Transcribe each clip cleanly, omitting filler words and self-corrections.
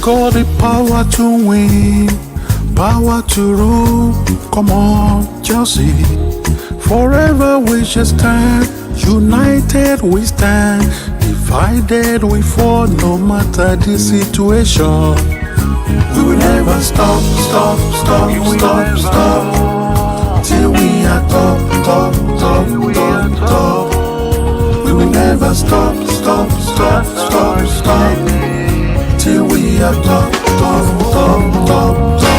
got the power to win, power to rule. Come on, Chelsea. Forever we shall stand, united we stand, divided we fall. No matter the situation, we will never stop, stop, stop, stop, stop, till we are top, top, top, top, top. We will never stop, stop, stop, stop, stop, till we are top, top, top, top, top.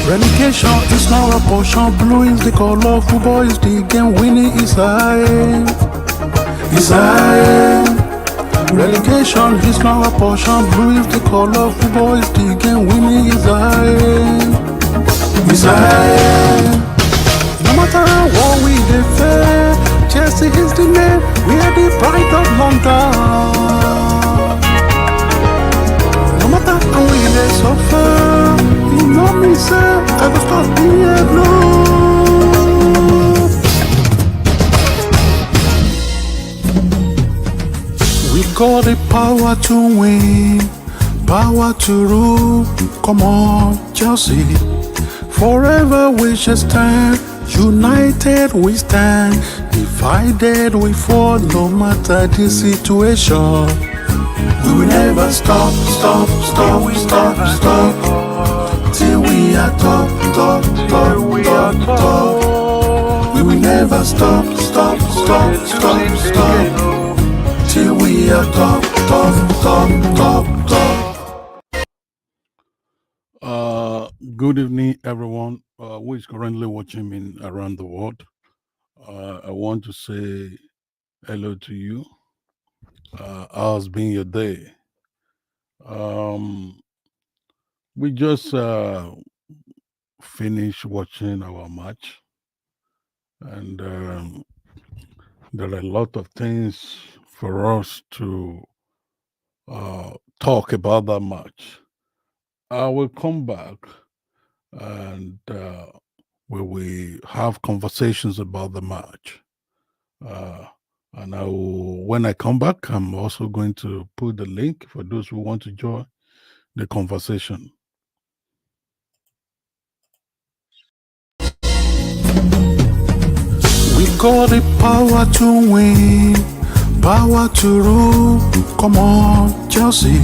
Relegation is not a portion. Blue is the color. Football is the game. Winning is high. Is high. Relegation is not a portion. Blue is the color. Football is the game. Winning is high. Is high. No matter what we defend, Chelsea is the name. We are the pride of London. No matter how we dey suffer, you know me say I go stop being alone. We got the power to win, power to rule. Come on, Chelsea. Forever we shall stand, united we stand, divided we fall. No matter the situation, we will never stop, stop, stop, stop, stop, till we are top, top, top, top, top. We will never stop, stop, stop, stop, stop, till we are top, top, top, top, top. Good evening, everyone who is currently watching me around the world. I want to say hello to you. How's been your day? Um, we just finished watching our match, and there are a lot of things for us to talk about that match. I will come back and we will have conversations about the match. Uh, and when I come back, I'm also going to put the link for those who want to join the conversation. We got the power to win, power to rule. Come on, Chelsea.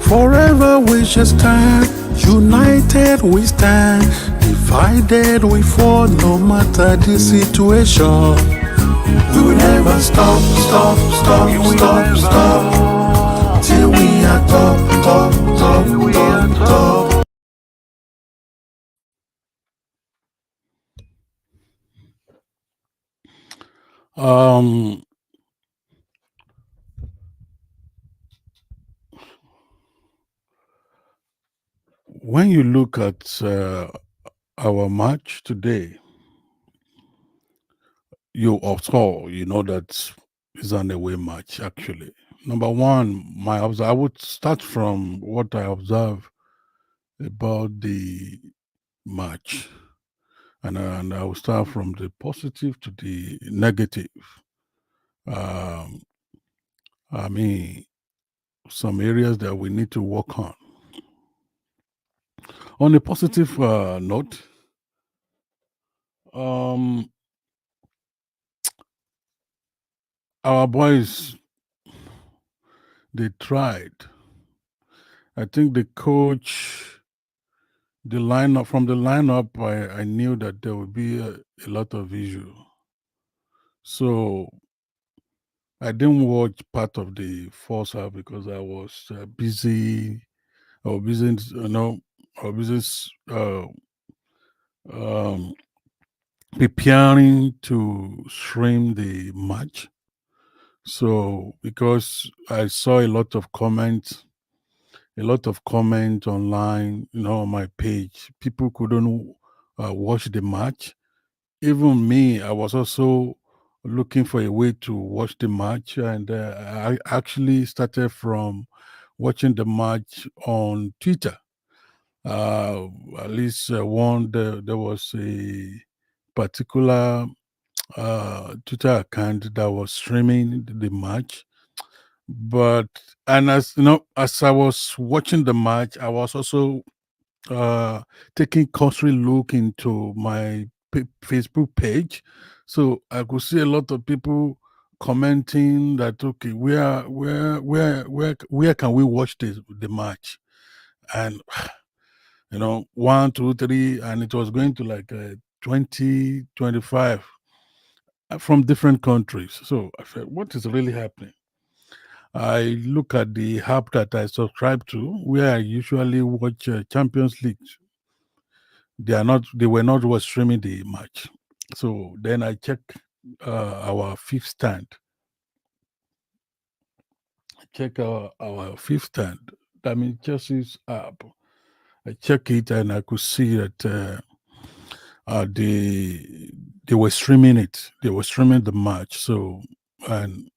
Forever we shall stand, united we stand, divided we fall. No matter the situation, we will never stop, stop, stop, stop, stop, till we are top, top, top, top, top. Um, when you look at our match today, you know that is an away match actually. Number one, I would start from what I observe about the match, and I will start from the positive to the negative. Um, I mean, some areas that we need to work on. On a positive note, um, our boys, they tried. I think the coach, the lineup from the lineup, I knew that there would be a lot of issue. So I didn't watch part of the first half because I was busy. I was busy, I was busy um, preparing to stream the match. So because I saw a lot of comments online, on my page. People couldn't watch the match. Even me, I was also looking for a way to watch the match, and I actually started from watching the match on Twitter. At least there was a particular Twitter account that was streaming the match, But and as you know, as I was watching the match, I was also uh, taking cursory look into my Facebook page, so I could see a lot of people commenting that okay, where can we watch the match? And one, two, three, and it was going to like 20, 25 from different countries. So I said, what is really happening? I look at the app that I subscribe to, where I usually watch Champions League. They were not was streaming the match. So then I check our fifth stand. Check our fifth stand. I mean Chelsea's app. I check it and I could see that they were streaming it. They were streaming the match. So and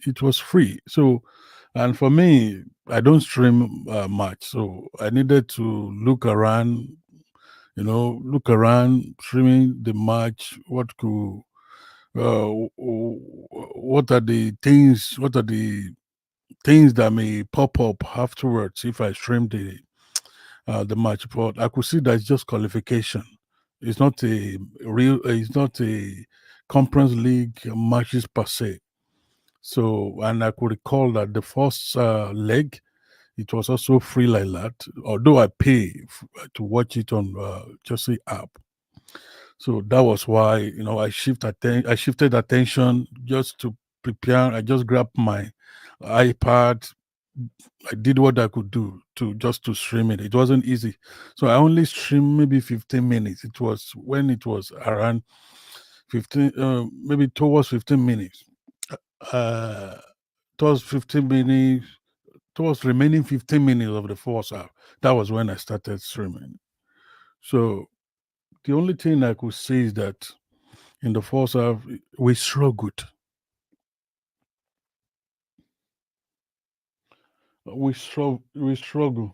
it was free. So and for me, I don't stream much. So I needed to look around. Look around, streaming the match. What are the things? What are the things that may pop up afterwards if I stream the match? But I could see that it's just qualification. It's not a real. It's not a conference league matches per se. So, and I could recall that the first leg, it was also free like that. Although I pay to watch it on Chelsea app. So that was why I shifted attention just to prepare. I just grabbed my iPad. I did what I could do to stream it. It wasn't easy, so I only streamed maybe 15 minutes. It was when it was around 15, maybe towards 15 minutes. Uh, towards 15 minutes, towards remaining 15 minutes of the first half. That was when I started streaming. So the only thing I could say is that in the first half, we struggled. We struggle. We struggled.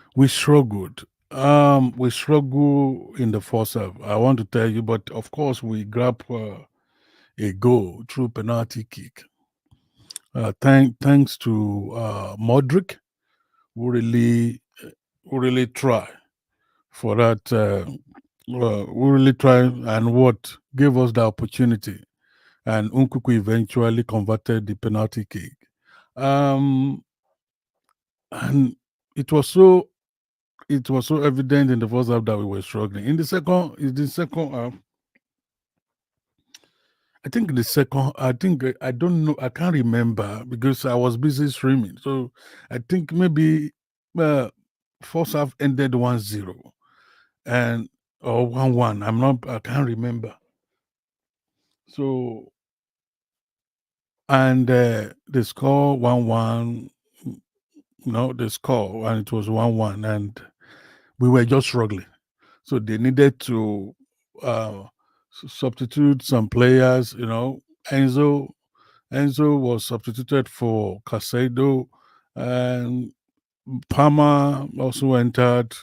We struggle in the first half. I want to tell you, but of course, we grab a goal through penalty kick. Thanks to Modric, who really try for that. Who really try and what gave us the opportunity, and Unkuku eventually converted the penalty kick. Um, and it was so evident in the first half that we were struggling. In the second half, I think I don't know, I can't remember because I was busy streaming. So I think maybe uh, first half ended 1-0 and or 1-1. I can't remember. So and the score 1-1, the score and it was 1-1 and we were just struggling. So they needed to uh, substitute some players. Enzo Enzo was substituted for Casado, and Palmer also entered.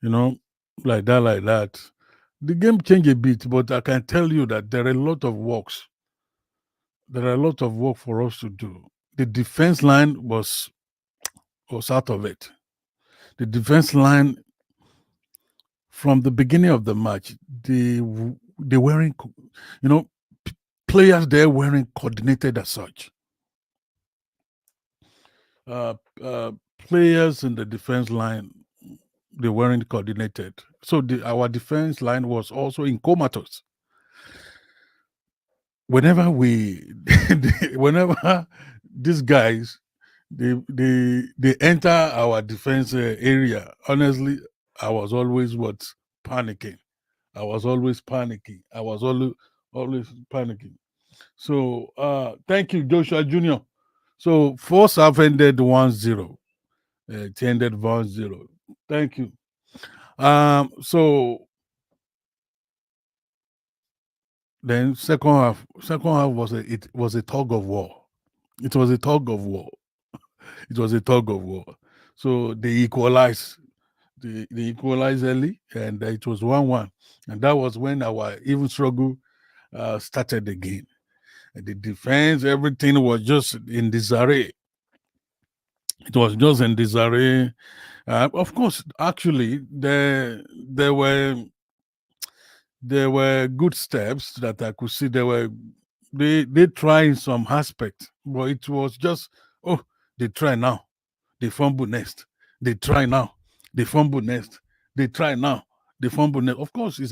You know, like that, like that. The game changed a bit, but I can tell you that there are a lot of works. There are a lot of work for us to do. The defense line was out of it. The defense line from the beginning of the match, they weren't, you know, players there weren't coordinated as such. Uh, uh, Players in the defense line, they weren't coordinated. So our defense line was also in comatose. Whenever whenever these guys they enter our defense area, honestly, I was always panicking. I was always panicking. I was always panicking. So thank you, Joshua Jr. So first half ended 1-0. It ended 1-0. Thank you. So then second half was a tug of war. It was a tug of war. It was a tug of war. So they equalized. they equalized early, and it was 1-1. And that was when our even struggle started again. And the defense, everything was just in disarray. It was just in disarray. Of course, actually, there were good steps that I could see. They try in some aspect, but it was just, oh, they try now, they fumble next, they try now, they fumble next, they try now, they fumble next. Of course, it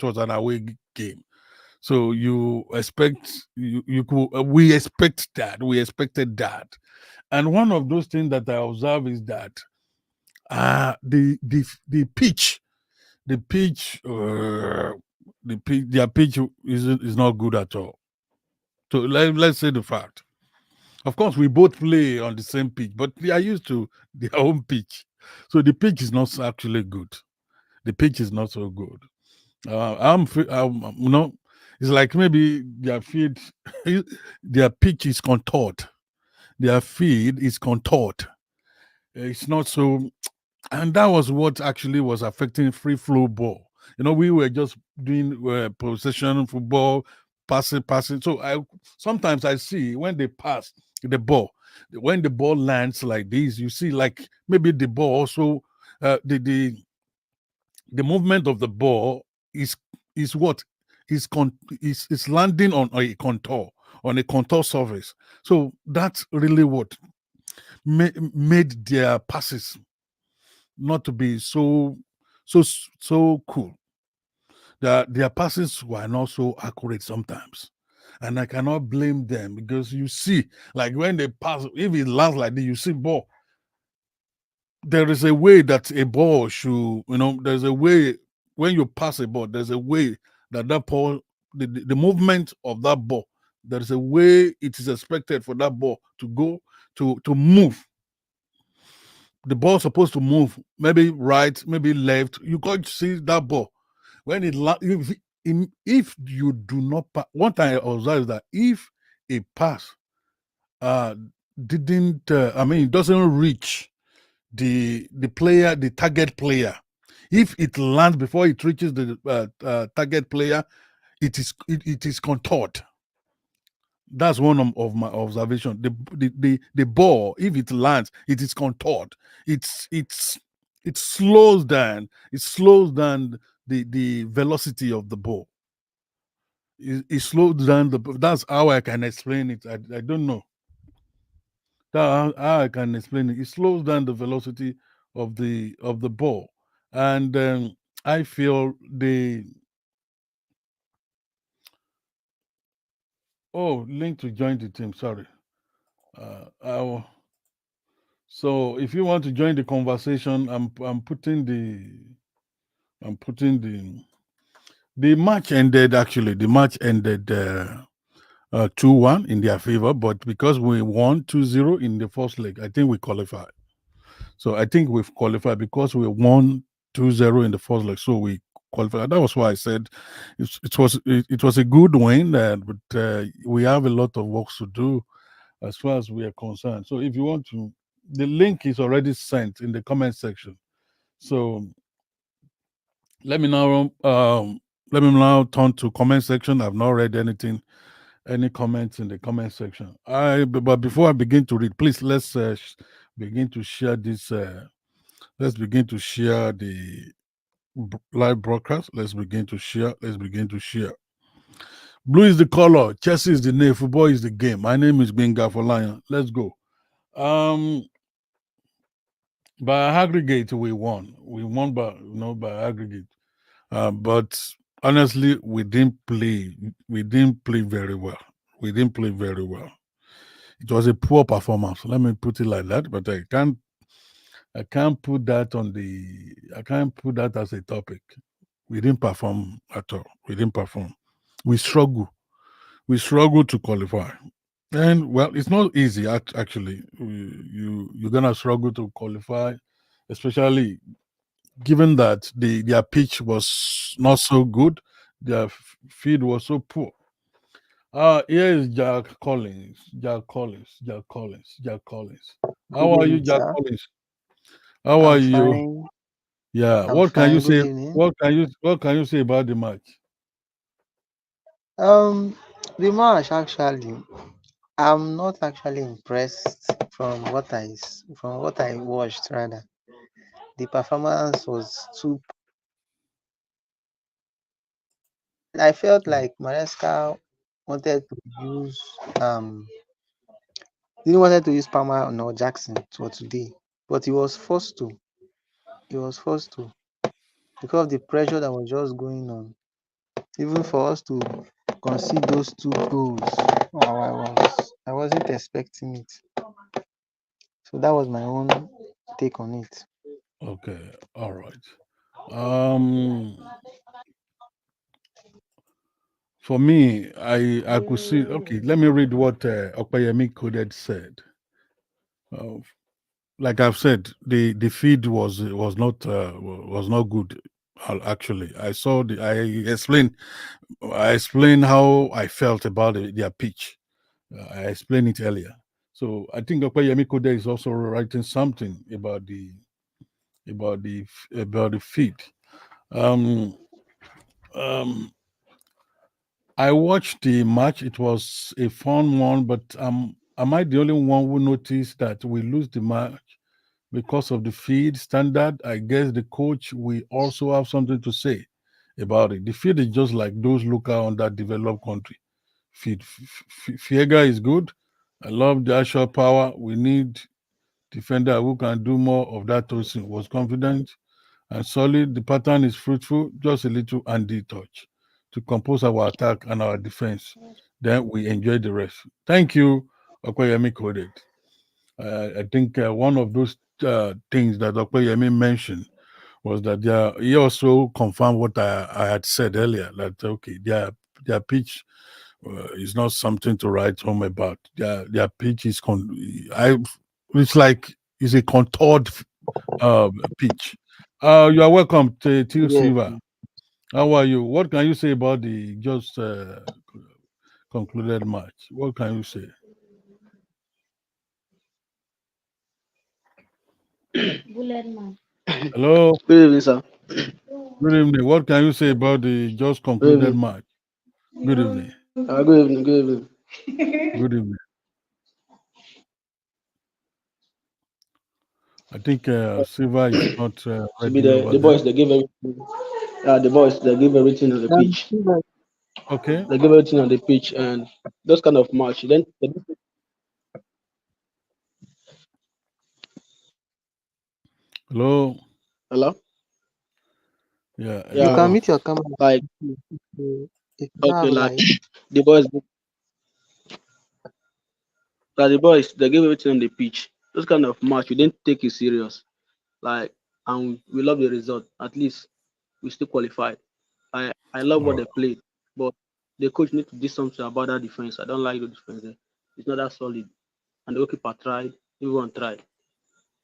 was an away game, so you could we expected that, and one of those things that I observe is that the pitch, the pitch, their pitch is not good at all. So let's say the fact. Of course, we both play on the same pitch, but they are used to their own pitch. So the pitch is not actually good. The pitch is not so good. It's like maybe their feed, their pitch is contoured. Their feed is contoured. It's not so, and that was what actually was affecting free flow ball. We were just doing possession football, passing. So sometimes I see when they pass the ball, when the ball lands like this, you see like maybe the ball also the movement of the ball is what is landing on a contour surface. So that's really what made their passes not to be so cool. Their passes were not so accurate sometimes. And I cannot blame them because you see, like when they pass, if it lands like this, you see ball. There is a way that a ball should, there's a way when you pass a ball, there's a way that ball, the movement of that ball, there is a way it is expected for that ball to go to move. The ball supposed to move, maybe right, maybe left. You can't see that ball when if you do not pass. One time I observed that if a pass uh didn't, it doesn't reach the target player. If it lands before it reaches the target player, it is contoured. That's one of my observation. The ball, if it lands, it is contoured. It slows down. It slows down the velocity of the ball. It slows down That's how I can explain it. I don't know. That's how I can explain it. It slows down the velocity of the ball, and I feel the link to join the team. Sorry. I So if you want to join the conversation, I'm putting the match ended actually. The match ended 2-1 in their favor, but because we won 2-0 in the first leg, I think we qualified. So I think we've qualified because we won 2-0 in the first leg. So we qualified. That was why I said it was a good win, but we have a lot of work to do as far as we are concerned. So if you want to, the link is already sent in the comment section. So let me now turn to comment section. I've not read any comments in the comment section. But before I begin to read, please let's begin to share this. Let's begin to share the live broadcast. Let's begin to share. Let's begin to share. Blue is the color. Chelsea is the name. Football is the game. My name is Benga for Lion. Let's go. By aggregate, we won. We won by aggregate. But honestly, we didn't play. We didn't play very well. We didn't play very well. It was a poor performance. Let me put it like that. But I can't put that I can't put that as a topic. We didn't perform at all. We didn't perform. We struggle. We struggle to qualify. And well, it's not easy actually. You're gonna struggle to qualify, especially given that their pitch was not so good, their feed was so poor. Here is Jack Collins. Jack Collins. Jack Collins. Jack Collins. Good How are you, evening, Jack sir. Collins? How are I'm you? fine. Yeah, I'm what can you fine. Good say? evening. What can you say about the match? Um, the match actually, I'm not actually impressed from what I watched rather. The performance was too. I felt like Maresca wanted to use um didn't wanted to use Palmer or Jackson for today, but he was forced to. He was forced to because of the pressure that was just going on. Even for us to concede those two goals, I wasn't expecting it. So that was my own take on it. Okay, all right. Um, for me, I could see. Okay, let me read what Okpayemi Coded said. Uh, like I've said, the feed was not good. Actually, I explained how I felt about their pitch. I explained it earlier. So I think Okpayemi Code is also writing something about the feed. Um, um, I watched the match. It was a fun one, but am I the only one who noticed that we lose the match because of the feed standard? I guess the coach will also have something to say about it. The feed is just like those local underdeveloped country feed. Fiega is good. I love the actual power. We need defender who can do more of that. Tosin was confident and solid. The pattern is fruitful, just a little Andy touch to compose our attack and our defense. Then we enjoy the rest. Thank you, Okoyemi Coded. I think one of those things that Okoyemi mentioned was that he also confirmed what I had said earlier that, okay, their pitch is not something to write home about. Their pitch is, it's like, it's a contoured pitch. You are welcome to Till Yes. Silva. How are you? What can you say about the just concluded match? What can you say? Hello, Good evening, sir. good evening. What can you say about the just Good concluded evening. match? Good evening. Good evening. Good evening. Good evening. I think Silva is not To be ready over the there. boys, they give everything. The boys, they give everything on the pitch. Okay. They give everything on the pitch, and those kind of match. Then, Hello. hello. Yeah. You Yeah, can Hello. meet your camera like if you don't okay, have like light. the boys, the boys, they give everything on the pitch. Those kind of match, we didn't take it serious. Like, and we love the result. At least we still qualified. I love what All they played, but the coach need to do something about that defense. I don't like the defense there. It's not that solid. And the goalkeeper tried, everyone tried.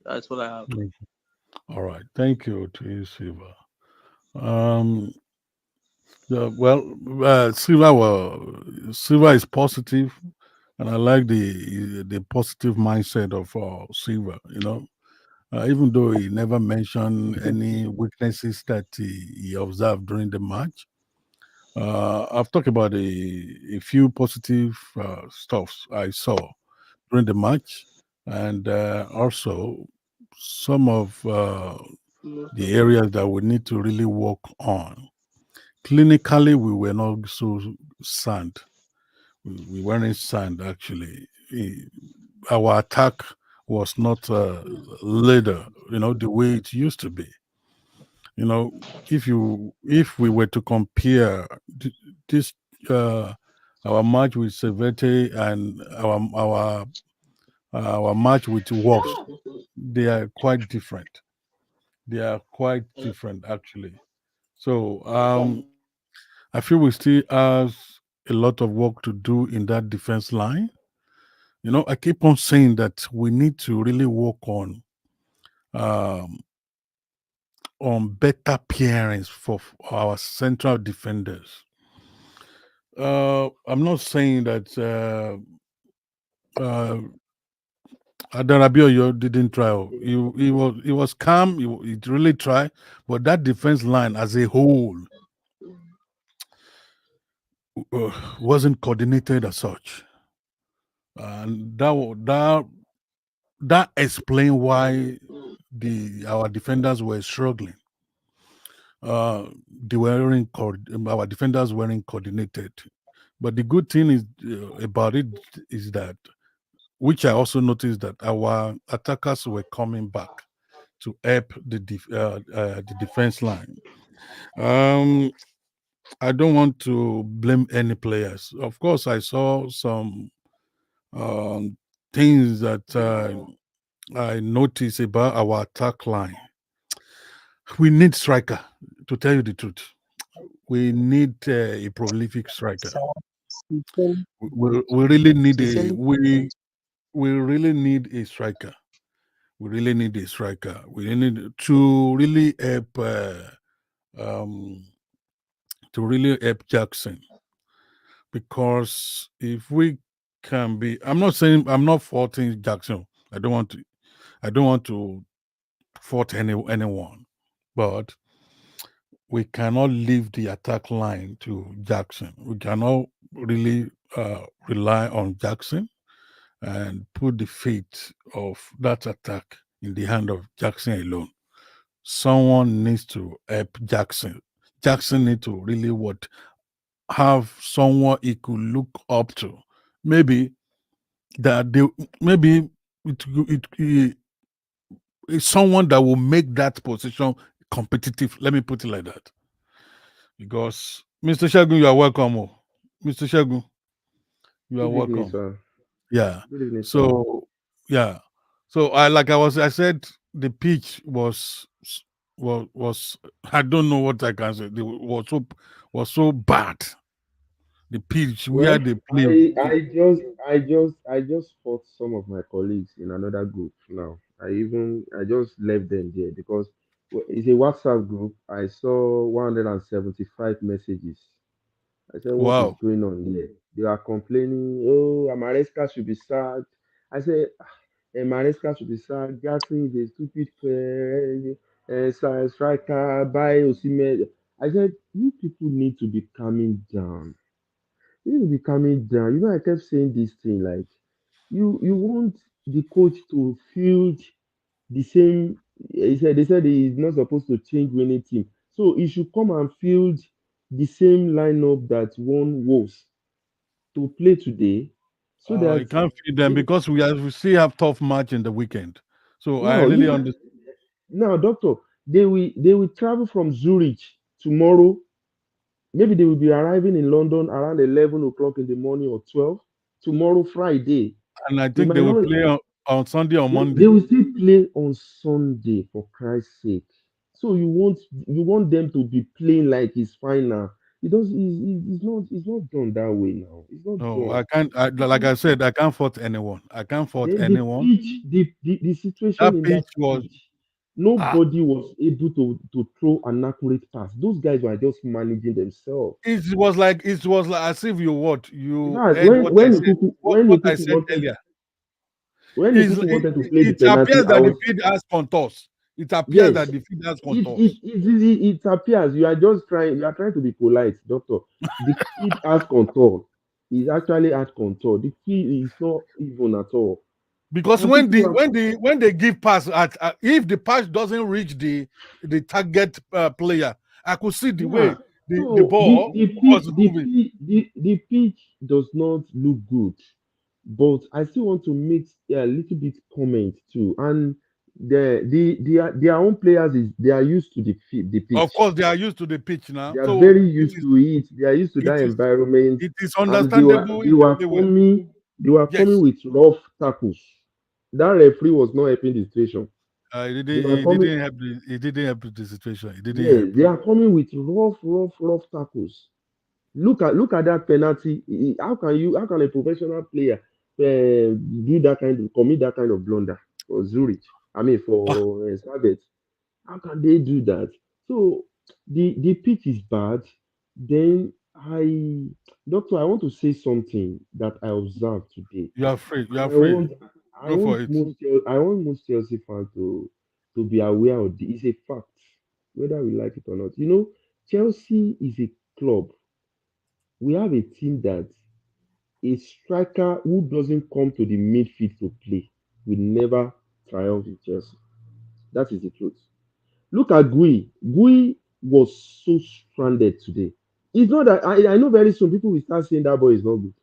That's what I have. right. All right. Thank you to you, Silva. Um, yeah, well, Silva is positive, and I like the positive mindset of Silva. Even though he never mentioned any weaknesses that he observed during the match. I've talked about a few positive stuffs I saw during the match, and also some of the areas that we need to really work on. Clinically, we were not so sound. We weren't sound actually. Our attack was not leader, the way it used to be. You know, if we were to compare this our match with Servette and our match with Wolves, they are quite different. They are quite different actually. So I feel we still have a lot of work to do in that defense line. I keep on saying that we need to really work um, on better appearance for our central defenders. I'm not saying that uh, Adarabioyo didn't try. He was calm. He really tried, but that defense line as a whole wasn't coordinated as such, and that explained why our defenders were struggling. Our defenders weren't coordinated. But the good thing is about it is that, which I also noticed, that our attackers were coming back to help the defense line. I don't want to blame any players. Of course, I saw some things that I noticed about our attack line. We need striker. To tell you the truth, we need a prolific striker. We really need we really need a striker. We really need a striker. We need to really um, help Jackson, because if we can be, I'm not saying, I'm not faulting Jackson. I don't want to fault anyone, but we cannot leave the attack line to Jackson. We cannot really rely on Jackson and put the fate of that attack in the hand of Jackson alone. Someone needs to help Jackson. Jackson needs to really have someone he could look up to. Maybe it's someone that will make that position competitive. Let me put it like that. Because Mr. Shagun, you are welcome. Mr. Shagun, you are Good evening, welcome. sir. Yeah. Good evening, sir. So yeah. So I said the pitch was I don't know what I can say. It was so bad. The pitch where Well, they play. I just fought some of my colleagues in another group now. I just left them there because it's a WhatsApp group. I saw 175 messages. I said, what is Wow. going on here? They are complaining, oh, Amareska should be sacked. I said, Maresca should be sacked. Jackson is a stupid striker. By Osimhen. I said, you people need to be calming down. You need to be calming down. You know, I kept saying this thing like, you want the coach to field the same. They said he's not supposed to change winning team, so he should come and field the same lineup that won Wolves to play today, so I that can't feed them because we still have tough match in the weekend. So I now really you understand. now, doctor, they will travel from Zurich tomorrow. Maybe they will be arriving in London around 11 o'clock in the morning or 12 tomorrow, Friday. And I They think might they will not. play on Sunday or They Monday. will still play on Sunday for Christ's sake. So you want them to be playing like it's final. It does. It's not done that way now. It's not No, done. I can't. Like I said, I can't fault anyone. I can't fault Then the anyone. pitch, the situation That in that pitch was pitch, ah. nobody was able to throw an accurate pass. Those guys were just managing themselves. It was like as if In you fact, heard what I said. when What I Ikuku said wanted earlier. when Ikuku wanted to play the It penalty, appears I that the was field has contours. It appears yes. that the field has It contours. it it, it, it appears you are trying to be polite, doctor. The field has control. It's actually has control. The field is not even at all. Because And people are when they give pass if the pass doesn't reach the target player, I could see the yeah. way the So ball the was pitch the moving. pitch the pitch does not look good, but I still want to make a little bit comment too. And their own players is they are used to the Of pitch. course, they are used to the pitch now, They are so very used to it. They are used to it that is environment, it is and they were understandable they if they were play well. coming. They were coming Yes, with rough tackles. That referee was not helping the situation. They were coming. he didn't help the situation. He didn't Yes, help. they are coming with rough tackles. Look at that penalty. How can a professional player do that commit that kind of blunder for Zurich? I mean Ah, for Servette. How can they do that? So the pitch is bad. Then doctor, I want to say something that I observed today, you are free. You and are I free. want I Go for want it. most I want most Chelsea fans to be aware of it's a fact, whether we like it or not. You know, Chelsea is a club. We have a team that a striker who doesn't come to the midfield to play will never triumph in Chelsea. That is the truth. Look at Gui. Gui was so stranded today. It's not that I know very soon people will start saying that boy is not good.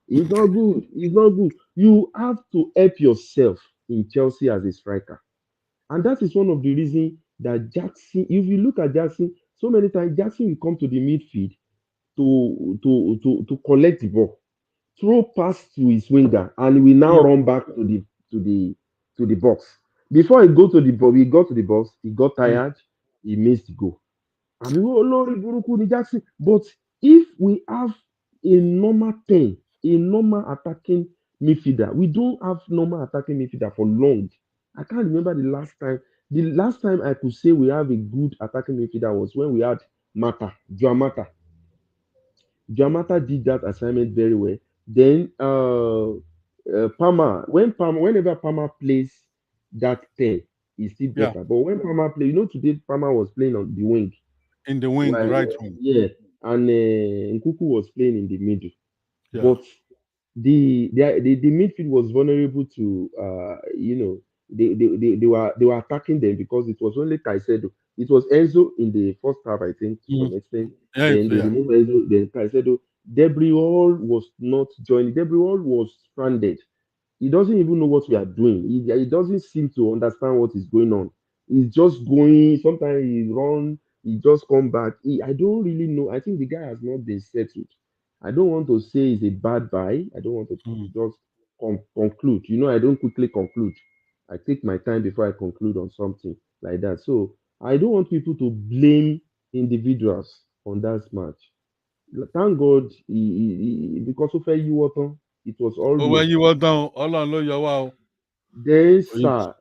He's not good. He's not good. You have to help yourself in Chelsea as a striker. And that is one of the reasons that Jackson, if you look at Jackson, so many times Jackson will come to the midfield to collect the ball, throw pass to his winger, and he will now Mm, run back to the to the box. Before he go to the box, he got to the box, he got mm. tired, he missed the goal. I mean, olórí burúkú ni Jackson. But if we have a normal 10, a normal attacking midfielder, we don't have normal attacking midfielder for long. I can't remember the last time. The last time I could say we have a good attacking midfielder was when we had Mata, Juan Mata. Jamata did that assignment very well. Then whenever Palmer plays that 10, it's still Yeah, better. But when Palmer play, today Palmer was playing on the wing. in the wing, While right wing. yeah, and Nkuku was playing in the middle. Yeah. But the midfield was vulnerable to they were attacking them because it was only Caicedo. It was Enzo in the first half, I think, to Mm. some extent. Yeah, Then they yeah. removed Enzo, then Caicedo. Debriol was not joining. Debriol was stranded. He doesn't even know what we are doing. He doesn't seem to understand what is going on. He's just going. Sometimes he run. He just come back. I don't really know. I think the guy has not been settled. I don't want to say it's a bad buy. I don't want to Mm. just conclude. I don't quickly conclude. I take my time before I conclude on something like that. So I don't want people to blame individuals on that match. Thank God, because of it was all Oh, when real. you were down, all I know you wow. Then, Yeah. sir,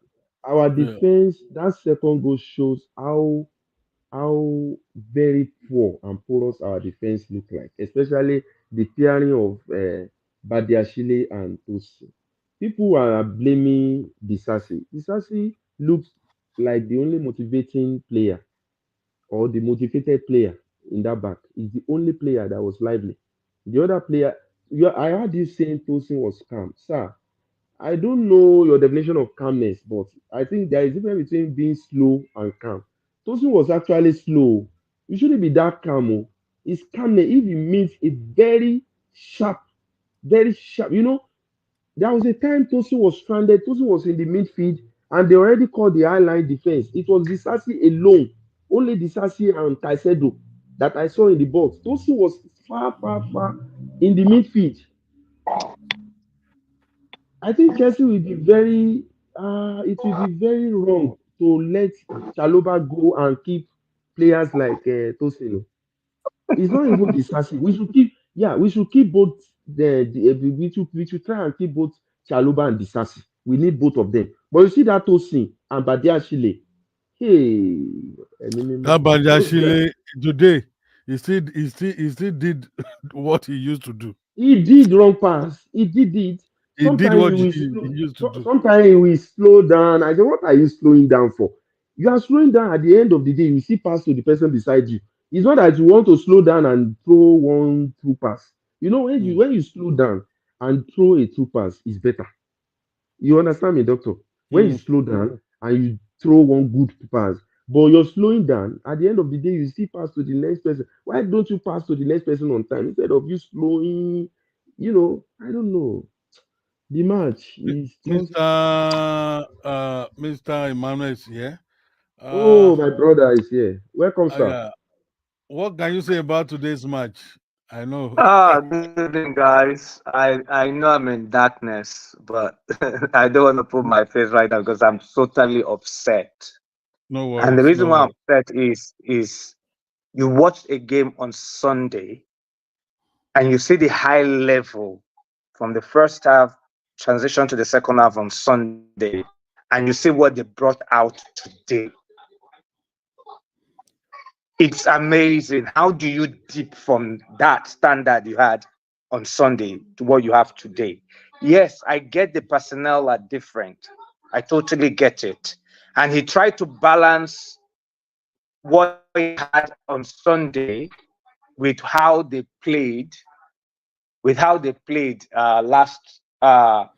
our Yeah. defense, that second goal shows how very poor and porous our defense look like, especially the pairing of Badiashile and Tosi. People are blaming Disasi. Disasi looks like the only motivating player or the motivated player in that back. Is the only player that was lively. The other player, I heard you saying Tosin was calm, sir. I don't know your definition of calmness, but I think there is a difference between being slow and calm. Tosin was actually slow. You shouldn't be that calm. Oh. It's calmness if it means a sharp, very sharp. There was a time Tosin was stranded. Tosin was in the midfield, and they already called the high line defense. It was Disasi alone, only Disasi and Caicedo that I saw in the box. Tosin was far, far, far in the midfield. I think Chelsea will be it will be very wrong to let Chaloba go and keep players like Tosino. It's not even decisive. We should keep both we should try and keep both Chaloba and Disasi. We need both of them. But you see that Tosin and Badiashile, hey, That those guys, Banjashile today, he still did what he used to do. he did wrong pass. He did it. He did Sometimes he what will he used to do. sometimes he will slow down. I say, what are you slowing down for? You are slowing down at the end of the day. You see pass to the person beside you. It's not that you want to slow down and throw one through pass. When you Mm. when you slow down and throw a through pass, it's better. You understand me, doctor? When you Mm. slow down and you throw one good pass, but you're slowing down, at the end of the day, you still pass to the next person. Why don't you pass to the next person on time instead of you slowing? I don't know. The match is just. Mr. Emmanuel is here. Oh, my brother is here. Welcome, sir. Yeah. What can you say about today's match? I know. Good evening, guys. I know I'm in darkness, but I don't want to put my face right now because I'm totally upset. No And the worries. reason No why I'm worries. upset is you watched a game on Sunday and you see the high level from the first half transition to the second half on Sunday, and you see what they brought out today. It's amazing. How do you dip from that standard you had on Sunday to what you have today? Yes, I get the personnel are different. I totally get it. And he tried to balance what he had on Sunday with how they played, last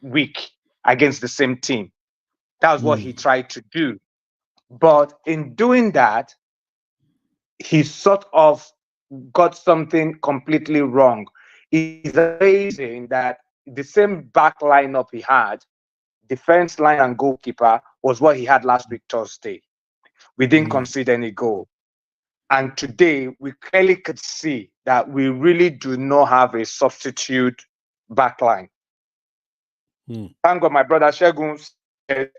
week against the same team. That was what he tried to do. But in doing that, he sort of got something completely wrong. It's amazing that the same back lineup he had, defense line and goalkeeper, was what he had last week, Thursday. We didn't concede any goal. And today, we clearly could see that we really do not have a substitute backline. Thank God my brother Shegun said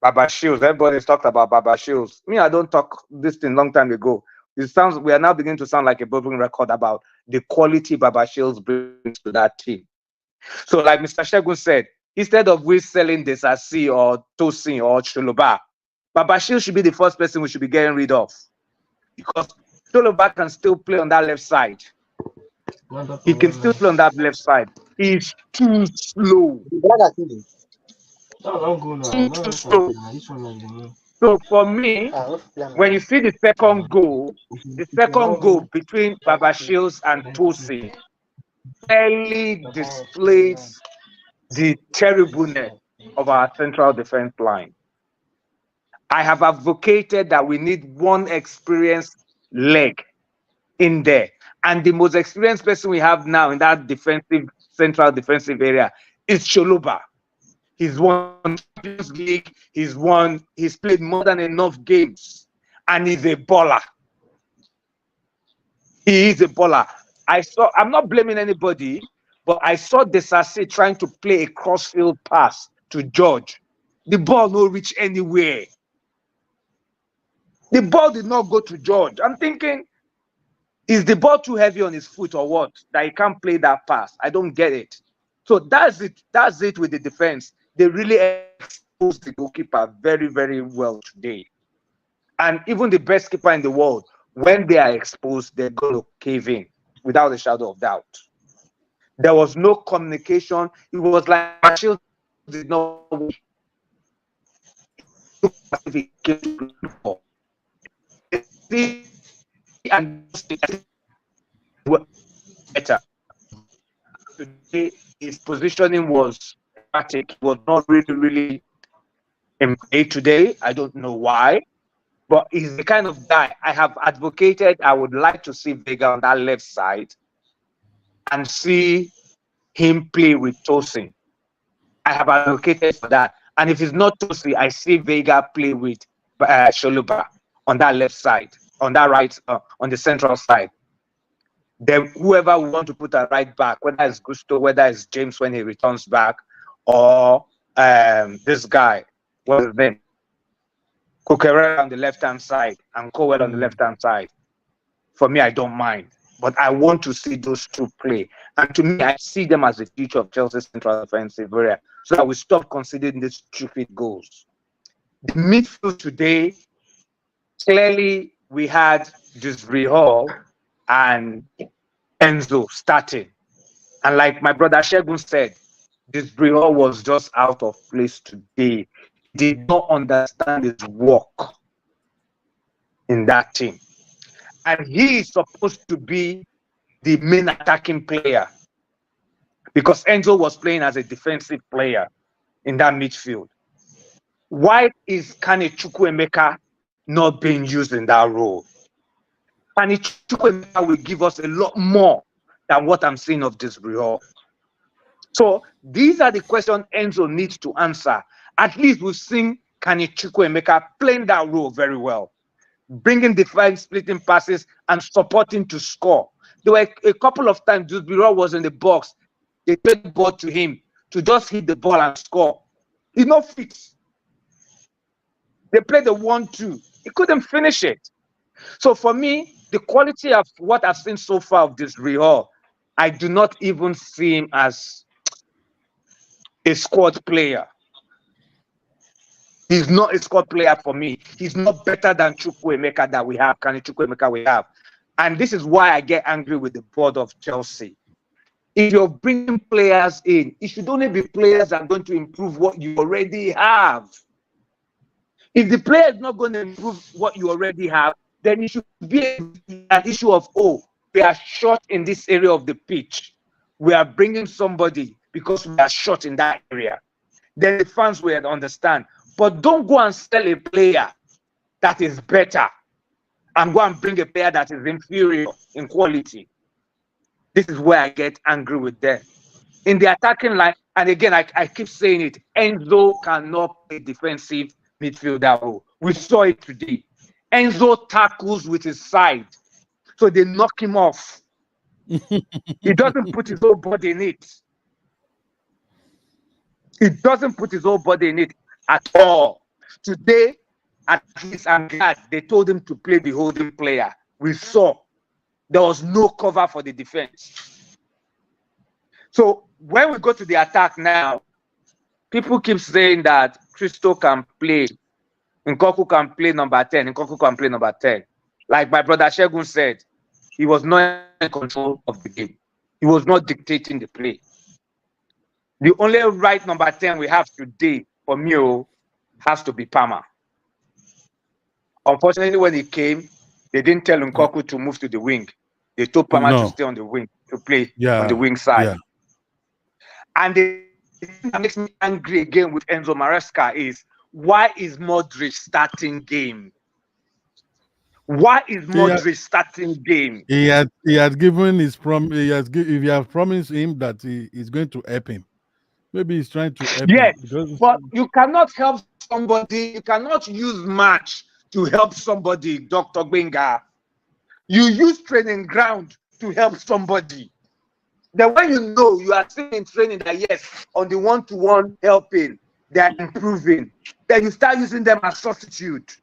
Baba Shields. Everybody's talked about Baba Shields. Me, I don't talk this thing long time ago. We are now beginning to sound like a broken record about the quality Baba Shields brings to that team. So, like Mr. Shegun said, instead of we selling Desasi or Tosin or Choloba, Baba Shields should be the first person we should be getting rid of. Because Choloba can still play on that left side. He can still play on that left side. He's too slow. Too slow. So for me, when you see the second goal between Baba Shields and Tosin clearly displays the terribleness of our central defense line. I have advocated that we need one experienced leg in there. And the most experienced person we have now in that central defensive area is Choloba. He's won Champions League, he's played more than enough games, and he's a baller. He is a baller. I'm not blaming anybody, but I saw Desasi trying to play a crossfield pass to George. The ball no reach anywhere. The ball did not go to George. I'm thinking, is the ball too heavy on his foot or what? That he can't play that pass. I don't get it. So that's it. That's it with the defense. They really exposed the goalkeeper very, very well today. And even the best keeper in the world, when they are exposed, they're going to cave in without a shadow of doubt. There was no communication. It was like Shields did not and better. Today, his positioning was erratic. It was not really in play today. I don't know why, but he's the kind of guy I have advocated. I would like to see Vega on that left side and see him play with Tosin. I have advocated for that. And if it's not Tosin, I see Vega play with Choloba on that left side, on that right, on the central side. Then whoever we want to put a right back, whether it's Gusto, whether it's James when he returns back, or this guy, what's his name? Kukerera on the left-hand side and Cowell on the left-hand side. For me, I don't mind. But I want to see those two play. And to me, I see them as the future of Chelsea's central defensive area, so that we stop considering these stupid goals. The midfield today, clearly we had Dewsbury Hall and Enzo starting. And like my brother Shegun said, Dewsbury Hall was just out of place today. He did not understand his work in that team. And he is supposed to be the main attacking player because Enzo was playing as a defensive player in that midfield. Why is Kane Chukwuemeka not being used in that role? Kane Chukwuemeka will give us a lot more than what I'm seeing of Dewsbury Hall. So these are the questions Enzo needs to answer. At least we've seen Kane Chukwuemeka playing that role very well, bringing defense, splitting passes, and supporting to score. There were a couple of times Dewsbury Hall was in the box. They played the ball to him to just hit the ball and score. He's not fit. They played the 1-2. He couldn't finish it. So for me, the quality of what I've seen so far of Dewsbury Hall, I do not even see him as a squad player. He's not a squad player for me. He's not better than Chukwuemeka that we have, Kane Chukwuemeka we have. And this is why I get angry with the board of Chelsea. if you're bringing players in, it should only be players that are going to improve what you already have. If the player is not going to improve what you already have, then it should be an issue of, oh, we are short in this area of the pitch. We are bringing somebody because we are short in that area. Then the fans will understand. But don't go and sell a player that is better and go and bring a player that is inferior in quality. This is where I get angry with them. In the attacking line, and again, I keep saying it, Enzo cannot play defensive midfielder role. We saw it today. Enzo tackles with his side, so they knock him off. He doesn't put his whole body in it. He doesn't put his whole body in it at all. Today, at least I'm glad they told him to play the holding player. We saw there was no cover for the defense. So when we go to the attack now, people keep saying that Crystal can play, Nkoku can play number 10, Nkoku can play number 10. Like my brother Shegun said, he was not in control of the game. He was not dictating the play. The only right number 10 we have today for me has to be Palmer. Unfortunately, when he came, they didn't tell Nkoku to move to the wing. They told Palmer to stay on the wing, to play on the wing side. Yeah. And the thing that makes me angry again with Enzo Maresca is, why is Modric starting game? Why is Modric starting game? He has given his if you have promised him that he is going to help him, maybe he's trying to help him. Yes, but you cannot help somebody. You cannot use match to help somebody, Dr. Gbenga. You use training ground to help somebody. Then when you know you are still in training that yes, on the one-to-one helping, they are improving, then you start using them as substitute.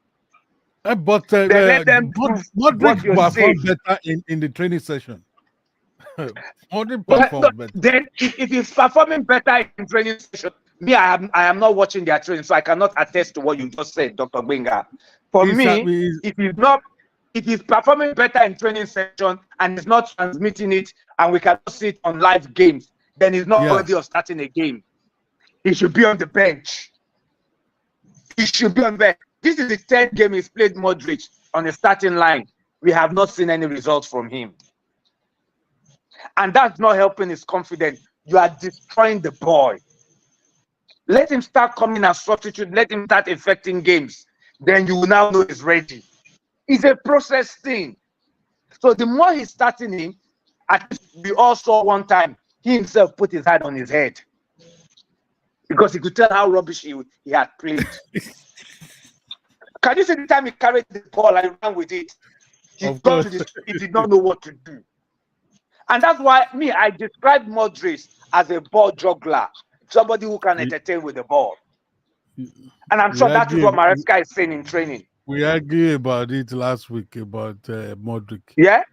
But let them Modric performed better in the training session. Modric performed better. Then if he's performing better in training session, me, I am not watching their training, so I cannot attest to what you just said, Dr. Gbenga. For me, if he's performing better in training session and he's not transmitting it, and we cannot see it on live games, then he's not worthy of starting a game. He should be on the bench. He should be on the bench. This is the 10th game he's played Modric on the starting line. We have not seen any results from him. And that's not helping his confidence. You are destroying the boy. Let him start coming as substitute. Let him start affecting games. Then you will now know he's ready. It's a process thing. So the more he's starting him, at least we all saw one time, he himself put his hand on his head. Because he could tell how rubbish he had played. Can you see the time he carried the ball and ran with it? He did not know what to do. And that's why I describe Modric as a ball juggler, somebody who can entertain with the ball. And I'm sure that is what Maresca is saying in training. We argued about it last week about Modric. Yeah?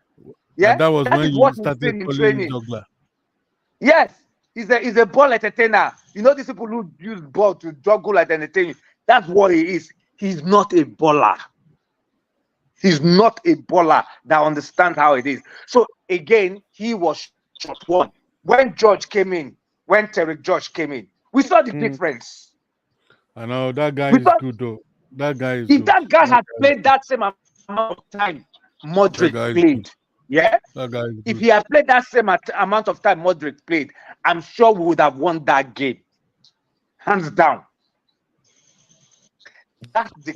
Yeah. And that was when you started calling him juggler. Yes. He's a ball entertainer. You know these people who use ball to juggle like entertaining. That's what he is. He's not a baller. He's not a baller that understands how it is. So again, he was short one. When George came in, when Terry George came in, we saw the difference. I know that guy is good though. That guy is if that guy had played that same amount of time Modric played, that guy is good. If he had played that same amount of time Modric played, I'm sure we would have won that game. Hands down.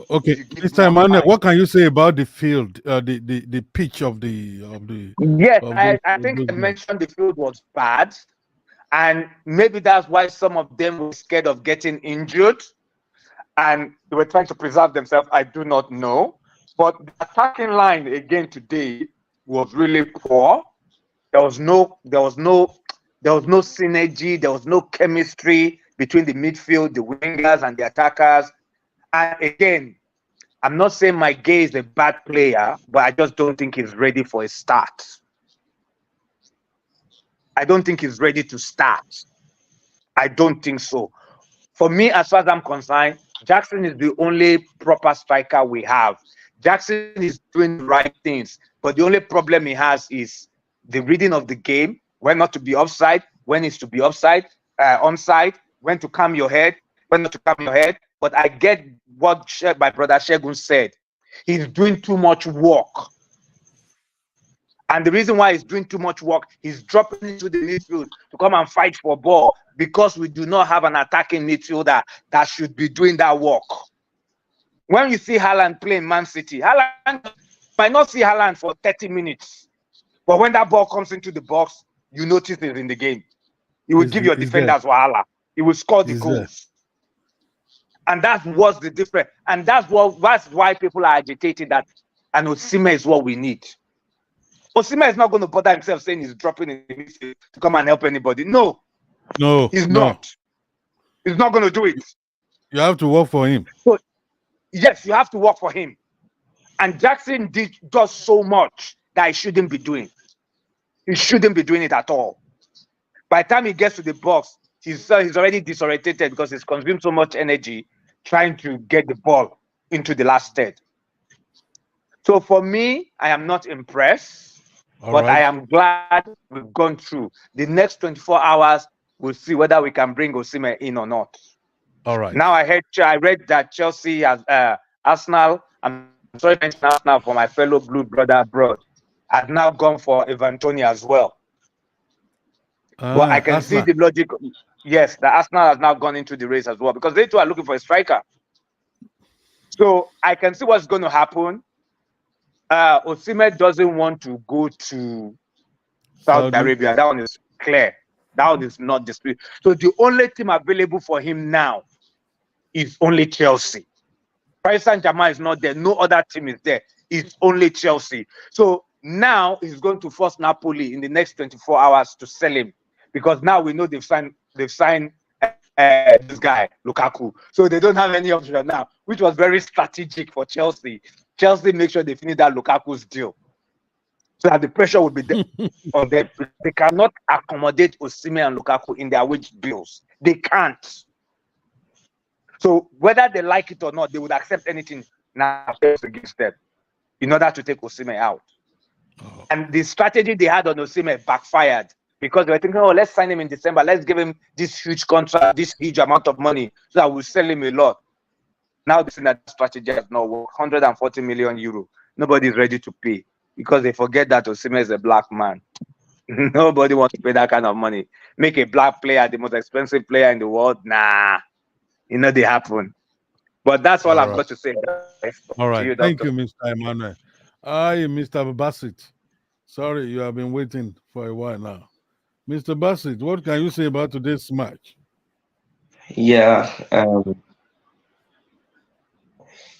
Okay, Mr. Emmanuel, what can you say about the field, the pitch of the? Yes, I think I mentioned the field was bad, and maybe that's why some of them were scared of getting injured, and they were trying to preserve themselves. I do not know, but the attacking line again today was really poor. There was no synergy. There was no chemistry between the midfield, the wingers, and the attackers. And again, I'm not saying my Gueye is a bad player, but I just don't think he's ready for a start. I don't think he's ready to start. I don't think so. For me, as far as I'm concerned, Jackson is the only proper striker we have. Jackson is doing the right things, but the only problem he has is the reading of the game. when not to be offside, when it's to be offside, onside, when to calm your head, when not to calm your head. But I get what my brother Shegun said. He's doing too much work. And the reason why he's doing too much work, he's dropping into the midfield to come and fight for ball because we do not have an attacking midfielder that should be doing that work. When you see Haaland playing Man City, Haaland might not see Haaland for 30 minutes. But when that ball comes into the box, you notice it in the game. He will give your defenders wahala. He will score the goals. And that was the difference. And that's why people are agitating that and Osimhen is what we need. Osimhen is not going to bother himself saying he's dropping in the midfield to come and help anybody. No, he's not. He's not going to do it. You have to work for him. So, yes, you have to work for him. And Jackson does so much that he shouldn't be doing. He shouldn't be doing it at all. By the time he gets to the box, he's already disorientated because he's consumed so much energy trying to get the ball into the last third. So for me, I am not impressed. But I am glad we've gone through. The next 24 hours, we'll see whether we can bring Osimhen in or not. All right. Now I read that Chelsea has Arsenal. I'm sorry to mention Arsenal for my fellow blue brother abroad. Has now gone for Ivan Toney as well. But I can see the logic. Yes, the Arsenal has now gone into the race as well because they too are looking for a striker. So I can see what's going to happen. Osimhen doesn't want to go to Saudi Arabia. That one is clear. That one is not disputed. So the only team available for him now is only Chelsea. Paris Saint-Germain is not there. No other team is there. It's only Chelsea. So now he's going to force Napoli in the next 24 hours to sell him because now we know they've signed this guy, Lukaku. So they don't have any option now, which was very strategic for Chelsea. Chelsea make sure they finish that Lukaku's deal so that the pressure will be there on them. They cannot accommodate Osimhen and Lukaku in their wage bills. They can't. So whether they like it or not, they would accept anything now against them in order to take Osimhen out. Oh. And the strategy they had on Osimhen backfired because they were thinking, oh, let's sign him in December. Let's give him this huge contract, this huge amount of money so that we'll sell him a lot. Now this strategy has not worked. 140 million euro. Nobody is ready to pay because they forget that Osimhen is a black man. Nobody wants to pay that kind of money. Make a black player the most expensive player in the world. Nah, they happen. But that's all I've got to say. All right. Thank you, Mr. Emmanuel. Mr. Bassett. Sorry, you have been waiting for a while now. Mr. Bassett, what can you say about today's match? Yeah.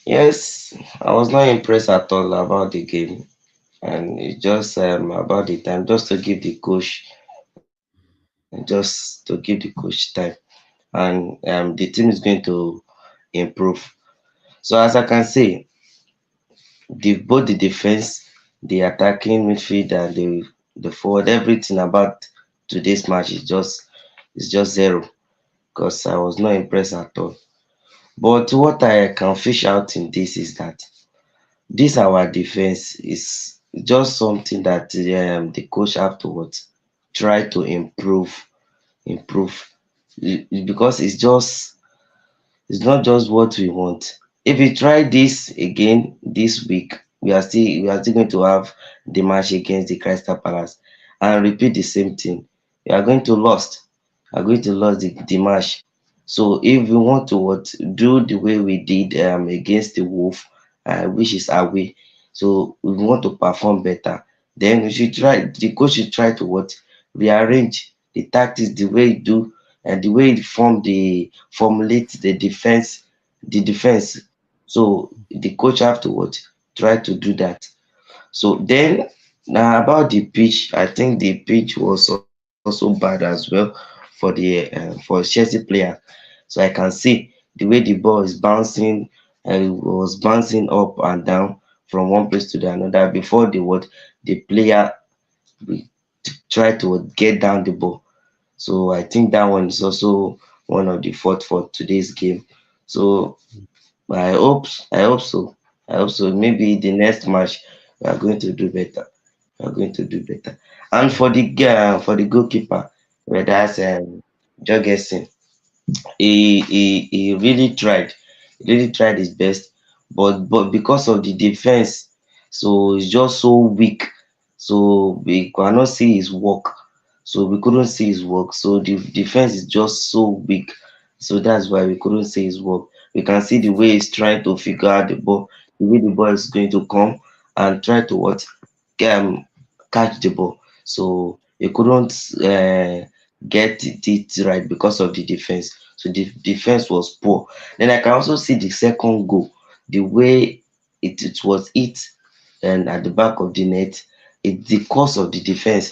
Yes, I was not impressed at all about the game, and it's just about the time, just to give the coach time, and the team is going to improve. So as I can say, both the defense, the attacking midfield, and the forward, everything about today's match is just zero, because I was not impressed at all. But what I can fish out in this is that this our defense is just something that the coach afterwards try to improve, because it's not just what we want. If we try this again this week, we are still going to have the match against the Crystal Palace and repeat the same thing. We are going to lose. The match. So if we want to do the way we did against the Wolf, which is away, so we want to perform better, then the coach should try to rearrange the tactics, the way he do, and the way he formulate the defense. So the coach have to try to do that. So then about the pitch, I think the pitch was also bad as well for Chelsea player. So I can see the way the ball is bouncing, and it was bouncing up and down from one place to the another before the player try to get down the ball. So I think that one is also one of the fault for today's game. So I hope so. Maybe the next match we are going to do better. we are going to do better. And for the goalkeeper, where that's Jorgensen, he really tried his best, but because of the defense, so it's just so weak, so we cannot see his work. So we couldn't see his work. So the defense is just so weak. So that's why we couldn't see his work. We can see the way he's trying to figure out the ball, the way the ball is going to come and try to what um, catch the ball. So he couldn't get it right because of the defense. So the defense was poor. Then I can also see the second goal, the way it was hit and at the back of the net. It's the cause of the defense.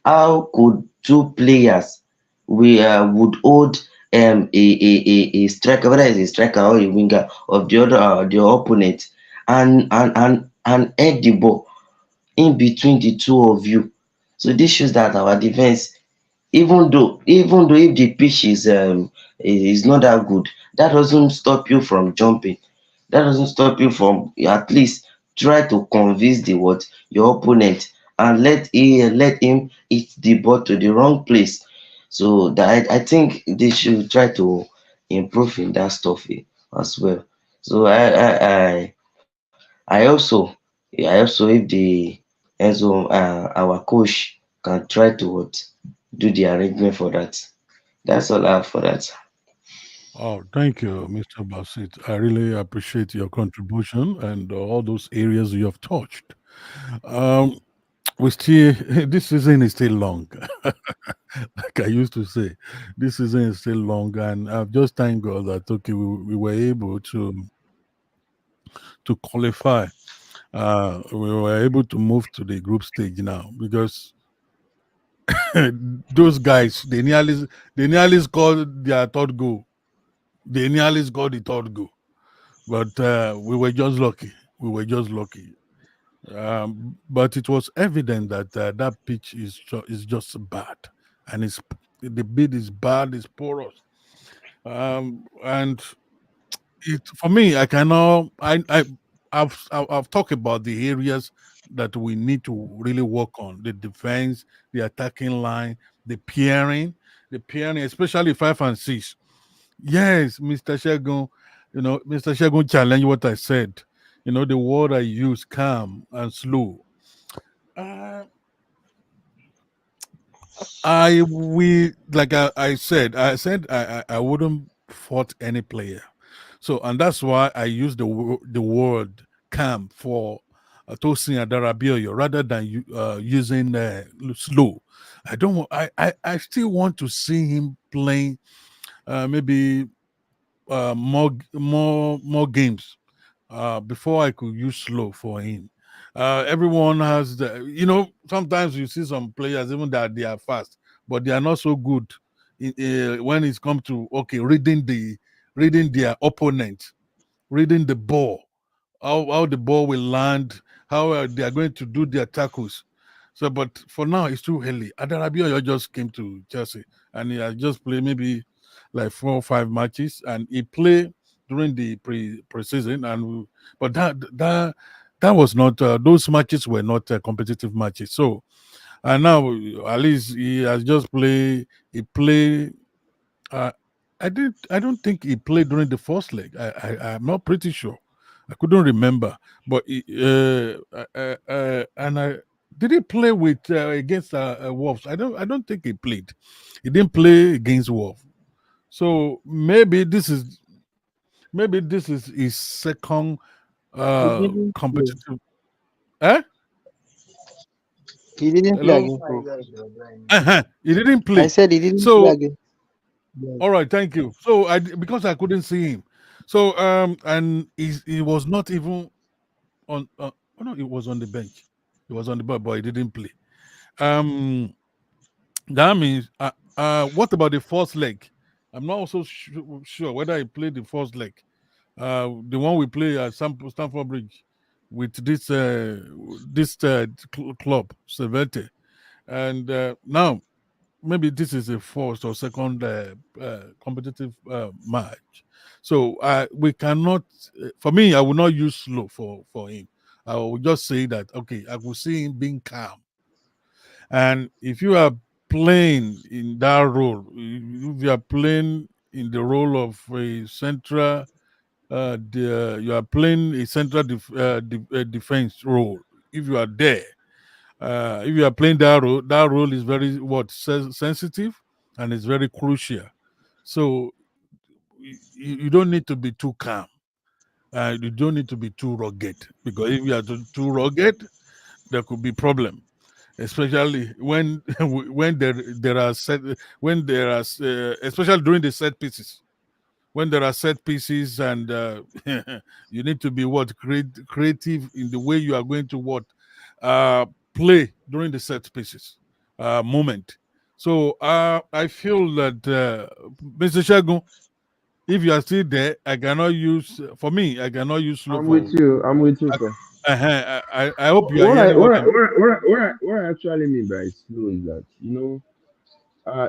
How could two players we would hold a striker, whether it's a striker or a winger of the opponent, and head the ball in between the two of you? So this shows that our defense, even though if the pitch is not that good, that doesn't stop you from jumping. That doesn't stop you from at least try to convince the what your opponent and let him hit the ball to the wrong place. So that I think they should try to improve in that stuff as well. So I also if the Enzo our coach can try to what do the arrangement for that. That's all I have for that. Oh, thank you, Mr. Basit. I really appreciate your contribution and all those areas you have touched. Um, we still this season is still long. Like I used to say, this season is still long, and I've just thank God that okay, we were able to qualify. We were able to move to the group stage now because those guys they nearly scored their third goal. They nearly scored the third goal, but we were just lucky. We were just lucky. But it was evident that that pitch is just bad, and the bid is bad, it's porous. And it for me, I cannot. I've talked about the areas that we need to really work on: the defense, the attacking line, the pairing, especially 5 and 6. Yes, Mr. Shagun, Mr. Shagun challenge what I said. The word I use, calm and slow. Uh, I said I wouldn't fault any player. So, and that's why I use the word calm for Tosin Adarabioyo rather than using slow. I don't want. I still want to see him playing maybe more games before I could use slow for him. Everyone has sometimes you see some players even that they are fast, but they are not so good when it's come to okay reading their opponent, reading the ball, how the ball will land, how they are going to do their tackles. So, but for now, it's too early. Adarabioyo just came to Chelsea and he has just played maybe like 4 or 5 matches, and he played during the preseason, but that was not those matches were not competitive matches. So, and now at least he has just played. He played. Uh, I don't think he played during the first leg. I'm not pretty sure. I couldn't remember. But and I did he play with against Wolves? I don't think he played. He didn't play against Wolves. So maybe this is his second He didn't play. competitive. Eh? He didn't play Hello. against Wolves. He didn't I play. said he didn't play So against. Yes. all right, thank you. So because I couldn't see him. So and he was not even on. Oh no, he was on the bench. He was on the bench, but he didn't play. Um, that means what about the first leg? I'm not also sure whether he played the first leg. The one we play at Stamford Bridge with this club, Sevente, and now maybe this is a first or second competitive match. So we cannot. For me, I will not use slow for him. I will just say that okay, I will see him being calm And if you are playing in that role, if you are playing in the role of a central, you are playing a central defense role. If you are there, if you are playing that role is very sensitive and it's very crucial. So you don't need to be too calm. You don't need to be too rugged, because if you are too rugged, there could be problem, especially when when there are set when there are especially during the set pieces, when there are set pieces, and you need to be creative in the way you are going to uh, play during the set pieces moment. So I feel that Mr. Shagun, if you are still there, I cannot use for me. I cannot use slow I'm with for. you. I'm with you, sir. I hope you are hearing what I'm. What I actually mean by slow is that,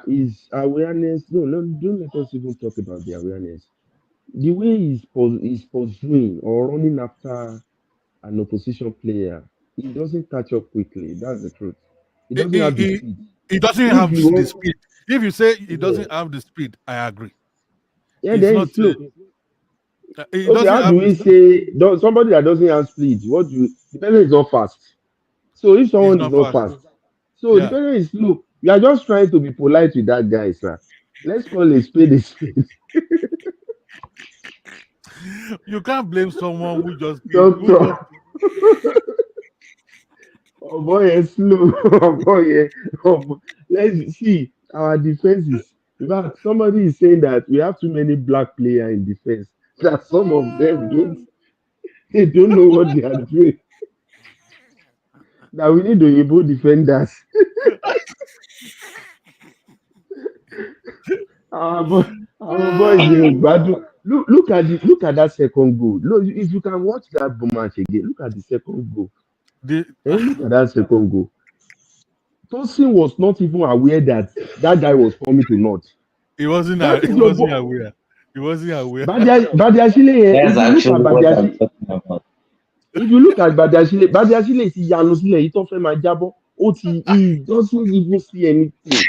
is awareness. No, no, don't let us even talk about the awareness. The way he's pursuing or running after an opposition player, he doesn't catch up quickly. That's the truth. He He, doesn't he, have the he, speed. he doesn't If have you the want, speed. If you say he yeah, doesn't have the speed, I agree. yeah, It's then not. he's slow. He Okay, doesn't how do have the we speed. say somebody that doesn't have speed? What do you? The person is not fast. So if He's someone is not not fast. fast, so the Yeah, person is slow. You are just trying to be polite with that guy, sir. Let's call a spade a spade. you can't blame someone who Doctor, just. oh boy, it's slow. Oh boy, yeah. Oh boy. Let's see our defenses. In fact, somebody is saying that we have too many black players in defense. That some of them don't, they don't know what they are doing. That we need to able defenders. Our boy, our boys dey gbadun. Look at that second goal. Look, if you can watch that match again, look at the second goal. the, Look at that second goal. Tosin was not even aware that that guy was coming to North. he wasn't. That He is your wasn't boy. aware. He wasn't aware. Badiashile, That's if you look at actually what I'm talking about. Badiashile ti yanu sílẹ̀ yìí tó fẹ́ máa jábọ́. He doesn't even see anything.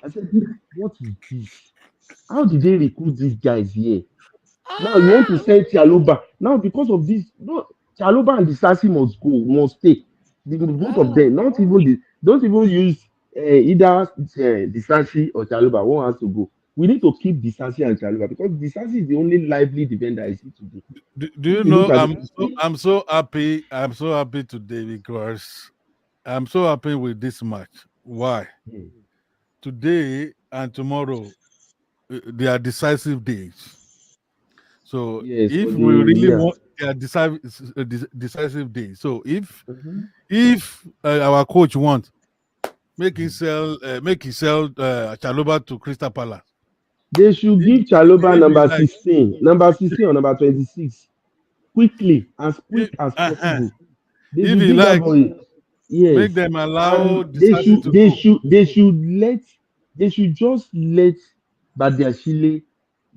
I said, what is this? How did they recruit these guys here? Now you want to send Chaloba. Now because of this, no, Chaloba and Disasi must go, must stay. Both of them, not even don't even use either Disasi or Chaloba. One has to go. We need to keep Disasi and Chaloba because Disasi is the only lively defender I see today. Do you If you look know? at I'm so happy. I'm so happy today because I'm so happy with this match. Why? Hmm. Today and tomorrow, they are decisive days. So Yes, if for we the really yeah. want, they are decisive days. So Mhm. if our coach wants, make he sell Chaloba to Crystal Palace. They should If, give Chaloba if he like, number 16 or number 26 quickly, as if, quick as uh-huh. possible. They If should he give that like, boy. Yes, make them allow and Disasi to go. they should just let Badiashile.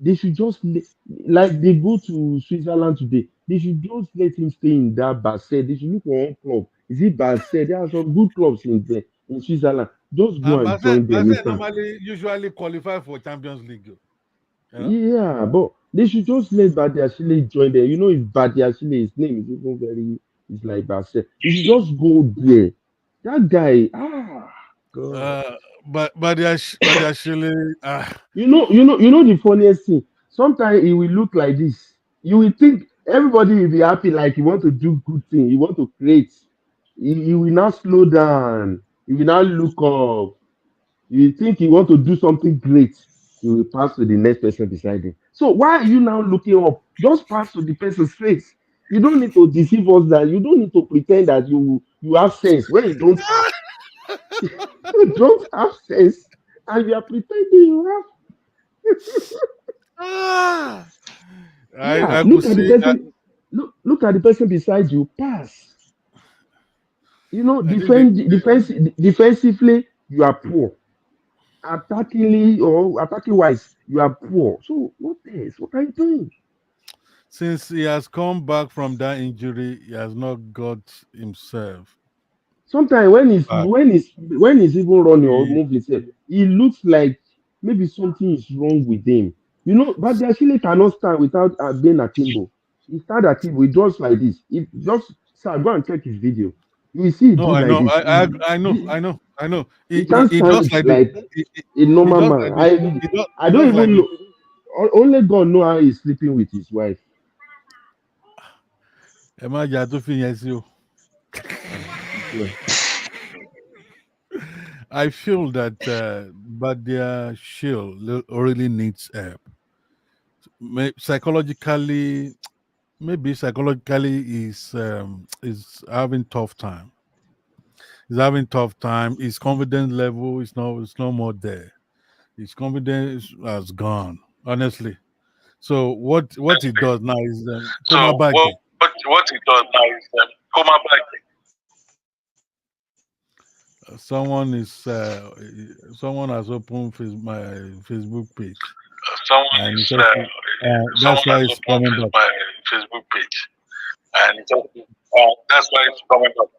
They should just let, like they go to Switzerland today. They should just let him stay in that Basel. They should look for one club. Is it Basel? There are some good clubs in there in Switzerland. Just go And and join them. Basel usually qualify for Champions League. You know? Yeah, but they should just let Badiashile join there. You know, if Badiashile, his name is even very, it's like Basel. You should just go there. That guy, God. Uh, but they actually, The funniest thing. Sometimes it will look like this. You will think everybody will be happy, like you want to do good thing, you want to create. You will now slow down. You will now look up. You think you want to do something great, you will pass to the next person beside him. So why are you now looking up? Just pass to the person's face. You don't need to deceive us that you don't need to pretend that you have sense when you don't have. You don't have sense and you are pretending you have. ah, Yeah, I could look at the see. person. Look at the person beside you. Pass. I think they, Defensively, you are poor. Attackingly or attacking wise, you are poor. So what else? What are you doing? since he has come back from that injury, he has not got himself. Sometimes when he's even running or Yeah. moving himself, he looks like maybe something is wrong with him. You know, but Chile cannot stand without being akimbo. He start akimbo, he does like this. He just sir, go and check his video. You will see he No, do I like know. this. I know. He, I know. I know. he can't He stand does it like this. like a He normal does man. like this. I He don't does like even this. know. Only God know how he's sleeping with his wife. Emma Jatofi, yes, you. Yeah. I feel that Badia Shield really needs help. Psychologically, maybe psychologically is having tough time. He's having tough time. His confidence level is no more there. His confidence has gone. Honestly. So what he does now is Koma So Bage. what he does now is Koma back. Someone has opened my Facebook page, Someone and is that's someone why has it's opened coming back. my Facebook page, and that's why it's coming up.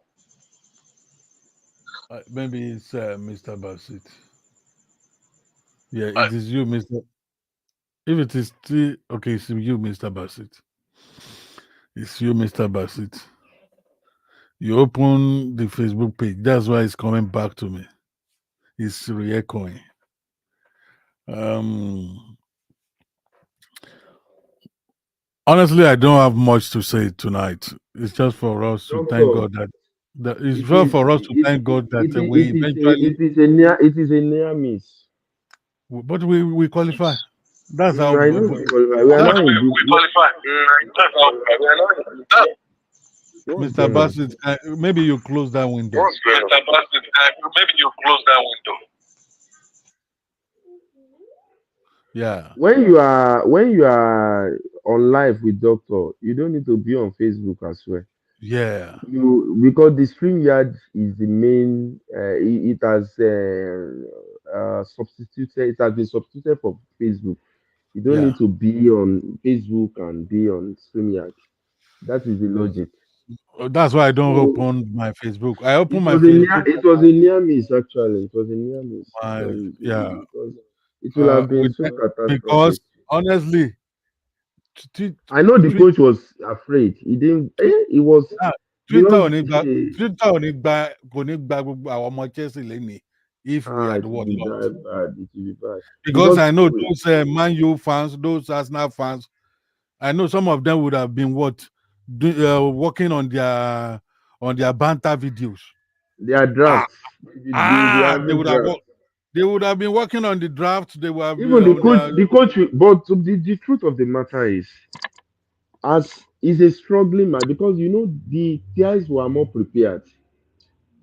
Maybe it's Mr. Basit. Yeah, Uh, it is you, Mr. If it is still okay, it's you, Mr. Basit. It's you, Mr. Basit. You open the Facebook page. That's why it's coming back to me. It's re-echoing. Um, Honestly, I don't have much to say tonight. It's just for us to thank Doctor, God that it's it just is for us to thank God that we eventually, it is a near miss. but we qualify. That's how. I know we qualify. We are That now in we qualify. That's how we are not. what's Mr. going on? Bassett, maybe you close that window. What's going on? Mr. Bassett, maybe you close that window. Yeah, When you are on live with doctor, you don't need to be on Facebook as well. yeah, You because the StreamYard is the main. It has substituted. It has been substituted for Facebook. You don't yeah. need to be on Facebook and be on StreamYard. That is the logic. That's why I don't So open my Facebook. I open my Facebook. it was a near miss actually. It was a near miss. My yeah, Because it will have been with so catastrophic. because honestly, t- I know the t- coach was afraid. He didn't. He was Ah, Twitter because ò ní gba kò ní gba gbogbo àwọn ọmọ Chelsea lénìí if we had it will what be lost. that bad. It will be bad Because because I know those Man U fans, those Arsenal fans, I know some of them would have been working on their banter videos. their Ah, drafts. They they having would have drafts. they would have been working on the draft. They would have been Even on their the coach. But the truth of the matter is, as is a struggling man because you know the guys were more prepared.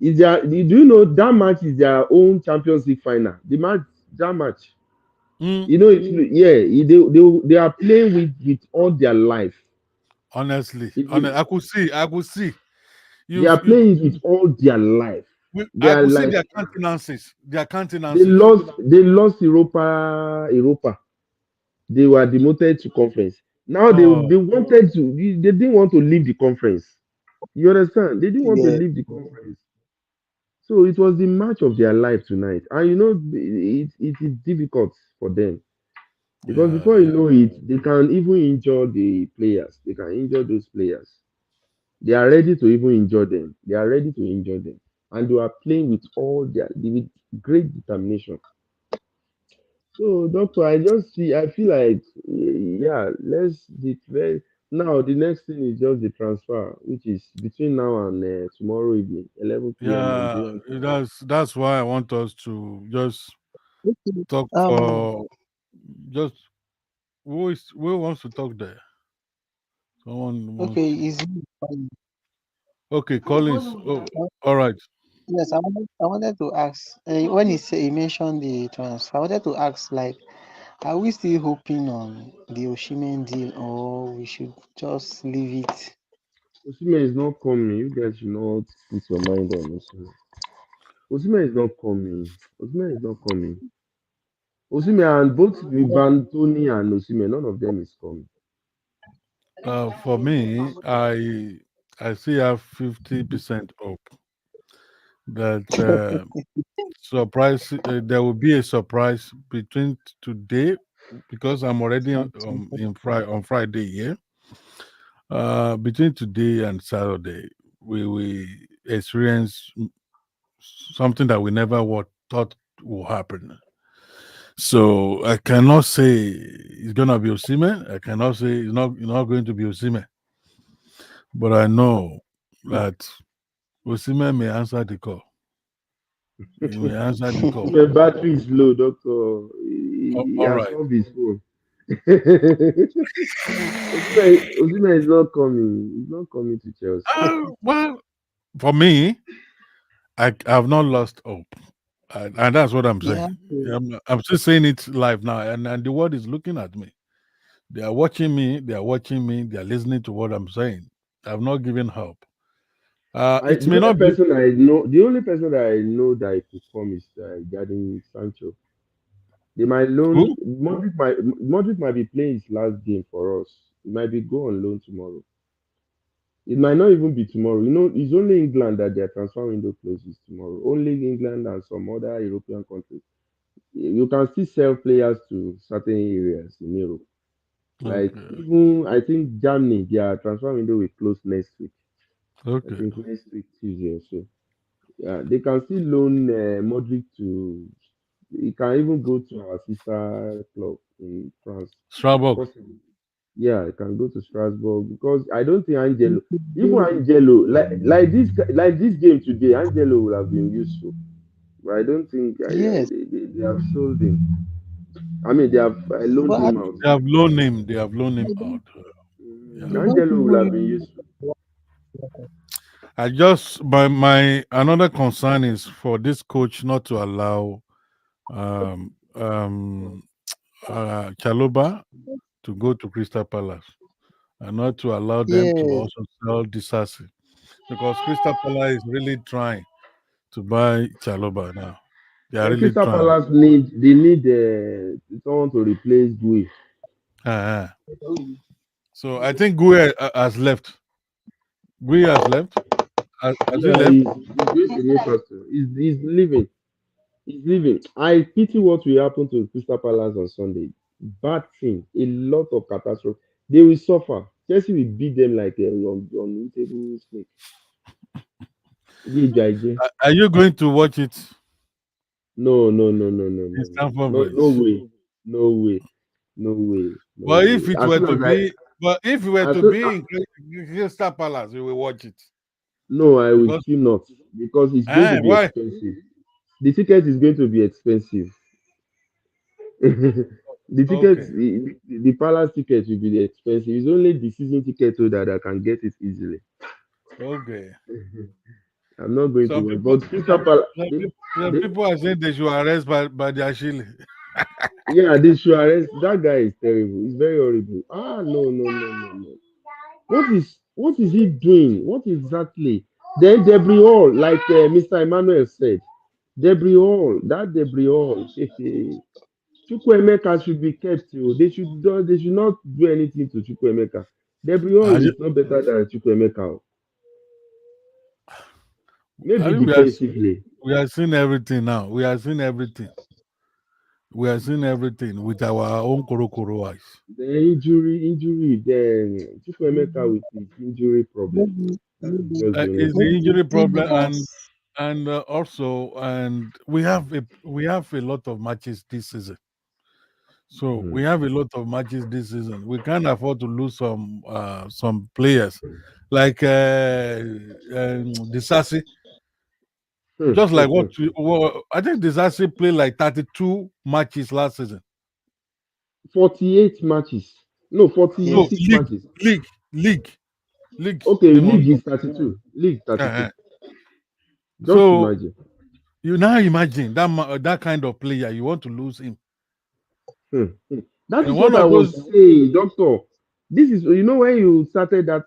Is their do you know that match is their own Champions League final? The match that match. Mm, You know, they are playing with all their life. honestly. If you, I could see they you, are you playing with all their life. They I are could see like their countenances. they lost Europa. They were demoted to conference. Now Oh, they wanted to they didn't want to leave the conference. You understand? They didn't want to Yeah. leave the conference. So it was the match of their life tonight. And you know it is difficult for them. Because yeah, before you yeah, know it, they can even injure the players. They can injure those players. They are ready to even injure them. They are ready to injure them. And they are playing with with great determination. So, doctor, I feel like, yeah, now the next thing is just the transfer, which is between now and tomorrow evening, 11 p.m. yeah. Nigerian time. That's why I want us to just Okay. talk Um. for just who wants to talk there? Someone wants Okay. to. Is Okay, Collins. Oh, all right. yes. I wanted to ask. When he mentioned the transfer, I wanted to ask like, are we still hoping on the Osimhen deal, or we should just leave it? Osimhen is not coming. You guys should not put your mind on Osimhen. Osimhen is not coming. Osimhen is not coming. Osimhen and both Van Tony and Osimhen, none of them is coming. For me, I still have 50% hope. that surprise. There will be a surprise between today because I'm already on Friday here. Between today and Saturday, we experience something that we never thought will happen. So I cannot say it's gonna be Osimhen. I cannot say it's not going to be Osimhen. But I know that Osimhen may answer the call. He may answer the call. My battery is low, doctor. He All has right. off his phone. Osimhen is not coming. He's not coming to Chelsea. Well, for me, I have not lost hope, and that's what I'm Yeah. saying. I'm still saying it live now, and the world is looking at me. They are watching me. They are watching me. They are listening to what I'm saying. I've not given up. It The may only not be person I know, the only person that I know that it could come is regarding Sancho. They might loan who. Modric might be playing his last game for us. He might be go on loan tomorrow. It might not even be tomorrow. It's only England that their transfer window closes tomorrow. Only England and some other European countries. You can still sell players to certain areas in Europe. Like Okay. even I think Germany, their transfer window will close next week. I Okay. think next week Tuesday or so. Yeah, they can still loan Modric to. He can even go to our sister club in France. Strasbourg. Possibly. Yeah, he can go to Strasbourg because I don't think Angelo, even Angelo, like this game today, Angelo would have been useful. But I don't think Yes. they have sold him. I mean, they have loaned But him out. They have loaned him. They have loaned him out. Yeah. I don't Angelo would have been useful. I just my another concern is for this coach not to allow um um Chaloba to go to Crystal Palace and not to allow them to Yes. also sell Disasi because Crystal Palace is really trying to buy Chaloba now. They are really Crystal trying. Palace need someone to replace Gui. Uh-huh. So I think Gui has left. Gui has left. Has he Yeah, left? he's going to Newcastle. He's leaving. He's leaving. I pity what will happen to Crystal Palace on Sunday. Bad thing. A lot of catastrophe. They will suffer. Chelsea will beat them like a unbeatable snake. GIJ. Are you going to watch it No, no, no, no, no, in no, no, Stamford no, no Bridge? way, no way, no way, no But way. if it As were soon to as I, be, but if it were as to soon, be in Crystal Palace, you will watch it no, I will because still not because it's going to be why? expensive. The ticket is going to be expensive. The ticket, Okay, the Palace ticket will be expensive. It's only the season ticket holder that can get it easily. okay. I'm not going to Some work, people, but Crystal Palace, some people are saying they should arrest by their Chile. yeah, this Suarez, that guy is terrible. He's very horrible. Ah, no, no, no, no, no. What is he doing? What exactly? Then Debris Hall, like Mr. Emmanuel said, Debris Hall, that Debris Hall. Chukwuemeka should be kept. They should not do anything to Chukwuemeka. Debris Hall I, is not better than Chukwuemeka. I Maybe think defensively. we are seeing everything now. We are seeing everything. We are seeing everything with our own Korokoro eyes. The injury. Then Chukwuemeka with his injury problem. That is just the only Is the thing. injury problem Yes. and also and we have a lot of matches this season. So Mhm. we have a lot of matches this season. We can't afford to lose some players like Disasi. Hmm, Just hmm, like hmm. I think Disasi played like 32 matches last season. 48 matches. No, No, Yes. 46 matches. league, league, league. Okay, They must. league is 32. League 32. Uh-huh. Just So imagine. you now imagine that kind of player you want to lose him. Hmm, hmm. That And is one what I of was those saying, doctor. This is when you started that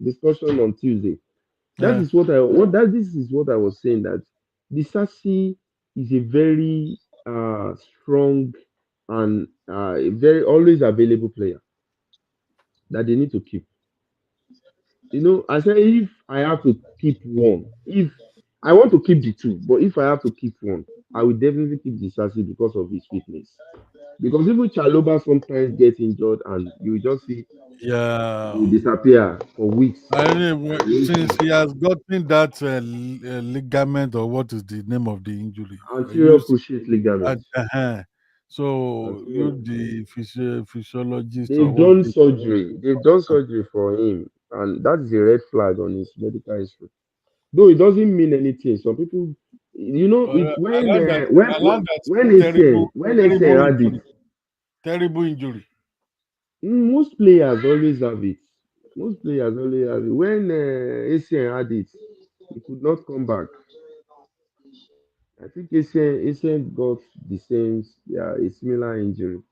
discussion on Tuesday. That uh, is what I what that this is what I was saying that the Sassi is a very strong and a very always available player that they need to keep. I say if I have to keep one, if I want to keep the two, but if I have to keep one, I will definitely keep Disasi because of his fitness. Because even Chaloba sometimes gets injured and you just see he Yeah. will disappear for weeks. I mean, And you won't since see he has gotten that ligament, or what is the name of the injury? anterior cruciate ligament. So Anterior. you, the physiologist, or They've what? done surgery. They've done surgery for him, and that is a red flag on his medical history. Though it doesn't mean anything. Some people, But it I when learned that when terrible, ACN had it, injury, terrible injury. most players always have it. Most players always have it. When ACN had it, he could not come back. I think ACN got the same, yeah, a similar injury.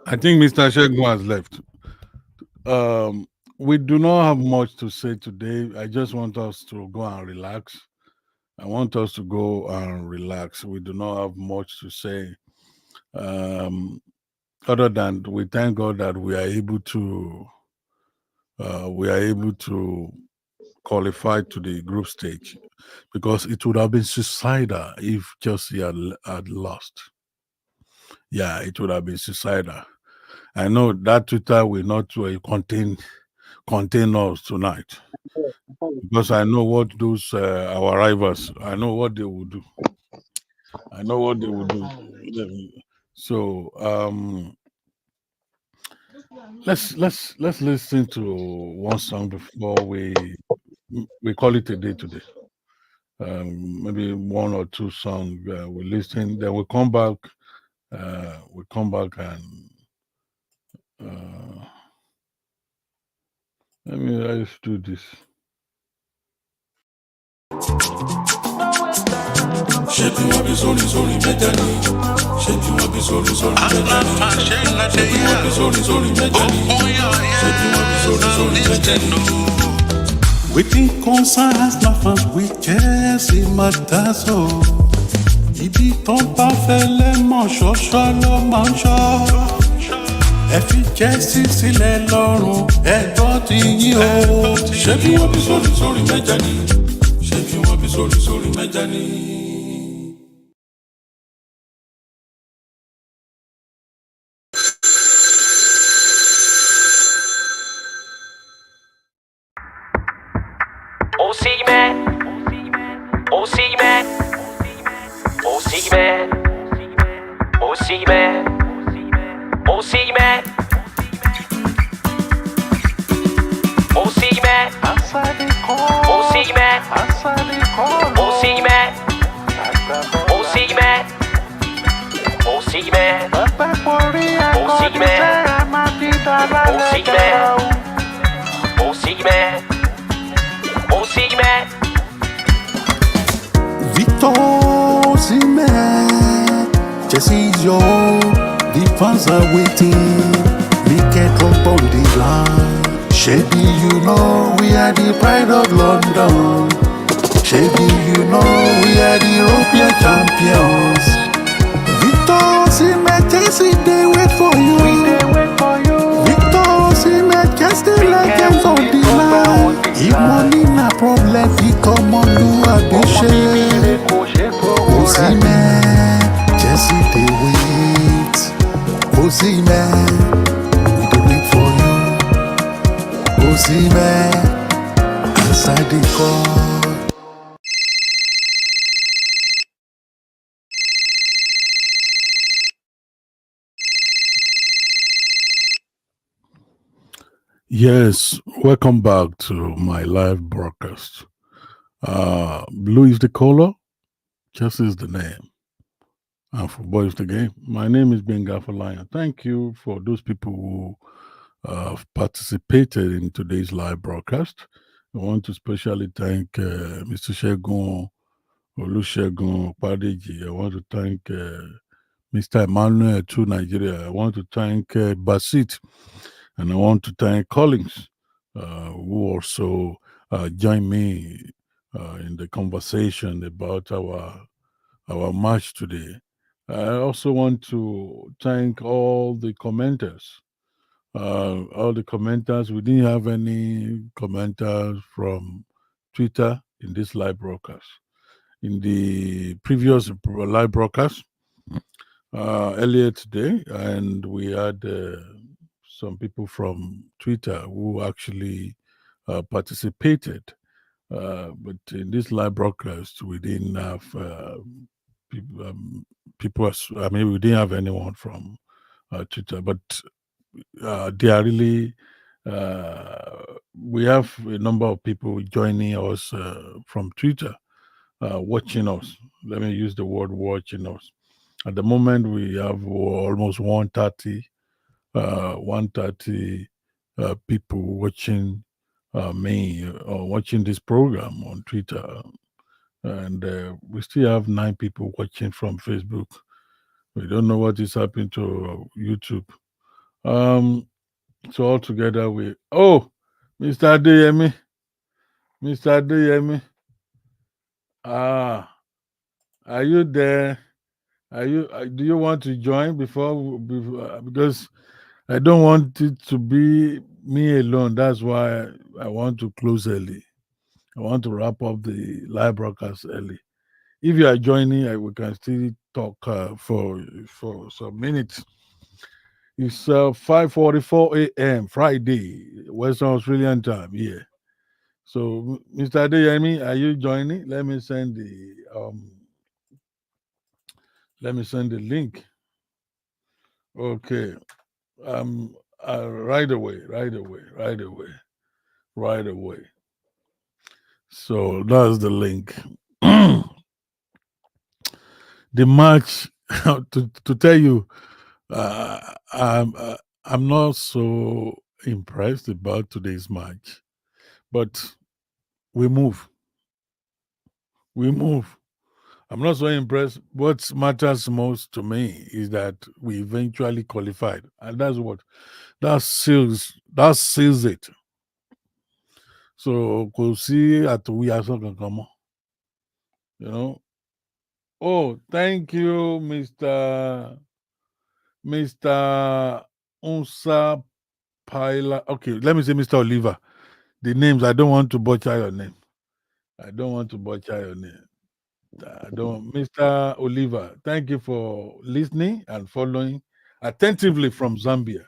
I think Mr. Shegun has left. We do not have much to say today. I just want us to go and relax. I want us to go and relax. We do not have much to say. Other than we thank God that we are able to qualify to the group stage, because it would have been suicidal if Chelsea had lost. Yeah, it would have been suicidal. I know that Twitter will not contain us tonight, because I know what those our rivals. I know what they will do. I know what they will do. So let's listen to one song before we call it a day today. Maybe one or two songs we listen, then we come back. We come back and uh, let's do this. Shaping up is only medani. Shaping up is only medani. Shaping up is only medani. Shaping up is only medani. Waiting concerns my fans with Chelsea matters so. Ibi tán bá fẹ́lẹ́ mọ̀ ṣọ́ṣọ́ ló máa ń ṣọ́. Ẹ fi Chelsea sílẹ̀ lọ́rùn ẹ̀gbọ́n ti yín o. Shaping up is only medani. Shaping up is only medani. Osimhen, Osimhen, Osimhen, Osimhen, Osimhen, Osimhen, Osimhen, Osimhen, Osimhen, Osimhen, Osimhen, Osimhen, Osimhen. Victor Osimhen, Chelsea is your, the fans are waiting. Make a drop on the line. Shady, you know we are the pride of London. Shady, you know we are the European champions. Victor Osimhen, Chelsea, they wait for you. Victor Osimhen, Chelsea legends on the line. If money na problem, become on Abishe. Osimhen, Chelsea they wait. Osimhen, we dey wait for you. Osimhen, answer the call. Yes, welcome back to my live broadcast. Blue is the color, Chelsea is the name, and football is the game. My name is Benga Falaya. Thank you for those people who participated in today's live broadcast. I want to especially thank Mr. Shegun Olusegun Padeji. I want to thank Mr. Emmanuel to Nigeria. I want to thank Basit, and I want to thank Collins, who also joined me in the conversation about our match today. I also want to thank all the commenters. All the commenters. We didn't have any commenters from Twitter in this live broadcast. In the previous live broadcast earlier today, and we had some people from Twitter who actually participated. But in this live broadcast, we didn't have people. I mean, we didn't have anyone from Twitter, but they are really. We have a number of people joining us from Twitter, watching us. Let me use the word watching us. At the moment, we have almost 130 people watching me or watching this program on Twitter, and we still have 9 people watching from Facebook. We don't know what is happening to YouTube. So altogether, Mr. Adeyemi, Mr. Adeyemi, are you there? Are you? Do you want to join before because I don't want it to be me alone. That's why I want to close early. I want to wrap up the live broadcast early. If you are joining, we can still talk for some minutes. It's 5:44 a.m. Friday, Western Australian time here. So, Mr. Adeyemi, are you joining? Let me send the link. Okay. Right away. So that's the link. The match, to tell you, I'm not so impressed about today's match, but we move. I'm not so impressed. What matters most to me is that we eventually qualified, and that seals it. So we'll see at we are so come, you know. Oh, thank you, Mr. Unsa Pila. Okay, let me say Mr. Oliver. The names, I don't want to butcher your name. Mr. Oliver, thank you for listening and following attentively from Zambia.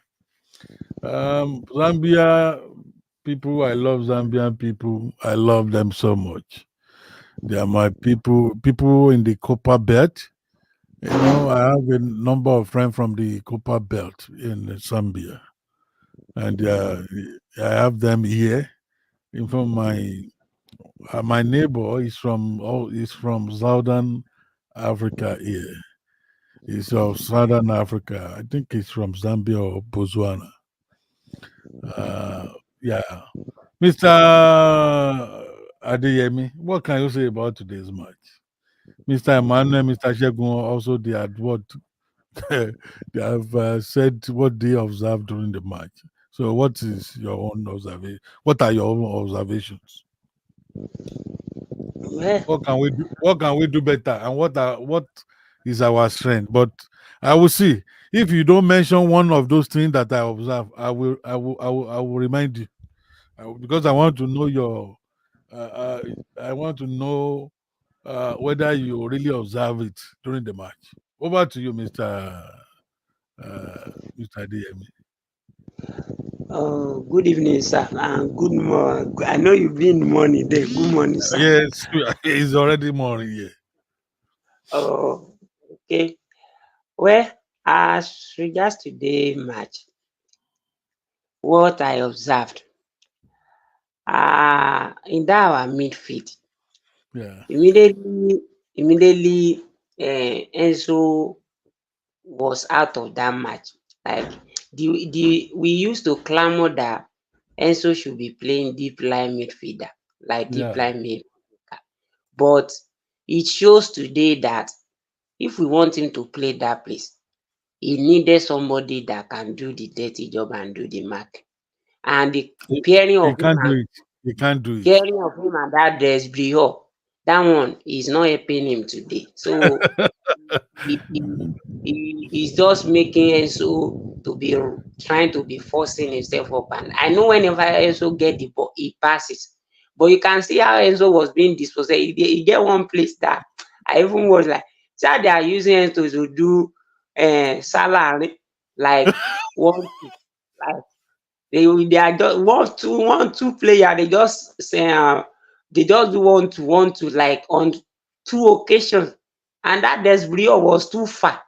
Zambia people, I love Zambian people. I love them so much. They are my people in the Copper Belt. You know, I have a number of friends from the Copper Belt in Zambia, and I have them here. In fact, my neighbor is from Southern Africa here. He's of Southern Africa. I think he's from Zambia or Botswana. Yeah, Mr. Adeyemi, what can you say about today's match? Mr. Emmanuel, Mr. Shegun, also they had what they have said what they observed during the match. So, what is your own observation? What are your own observations? Well, What can we do better, and what is our strength? But I will see if you don't mention one of those things that I observe. I will remind you because I want to know your. I want to know whether you really observe it during the match. Over to you, Mr. Adeyemi. good evening, sir, and good morning. I know you've been in the morning there. Good morning, sir. Yes, it's already morning here. Oh, okay. Well, as regards today match, what I observed, in that our midfield, Yeah, immediately, Enzo was out of that match. Like we used to clamor that Enzo should be playing deep line midfielder, like deep yeah, line midfielder. But it shows today that if we want him to play that place, he needed somebody that can do the dirty job and do the mark. And the pairing He of him can't do and it. He can't do it. pairing of him and that Desbrio, that one is not helping him today. So he's just making Enzo to be trying to be forcing himself up. And I know whenever Enzo get the ball, he passes. But you can see how Enzo was being disposed. He get one place that I even was like, see how they are using Enzo to do salary, like one, like they are just one two player. They just say they just want to like on 2 occasions, and that Desbrio was too far.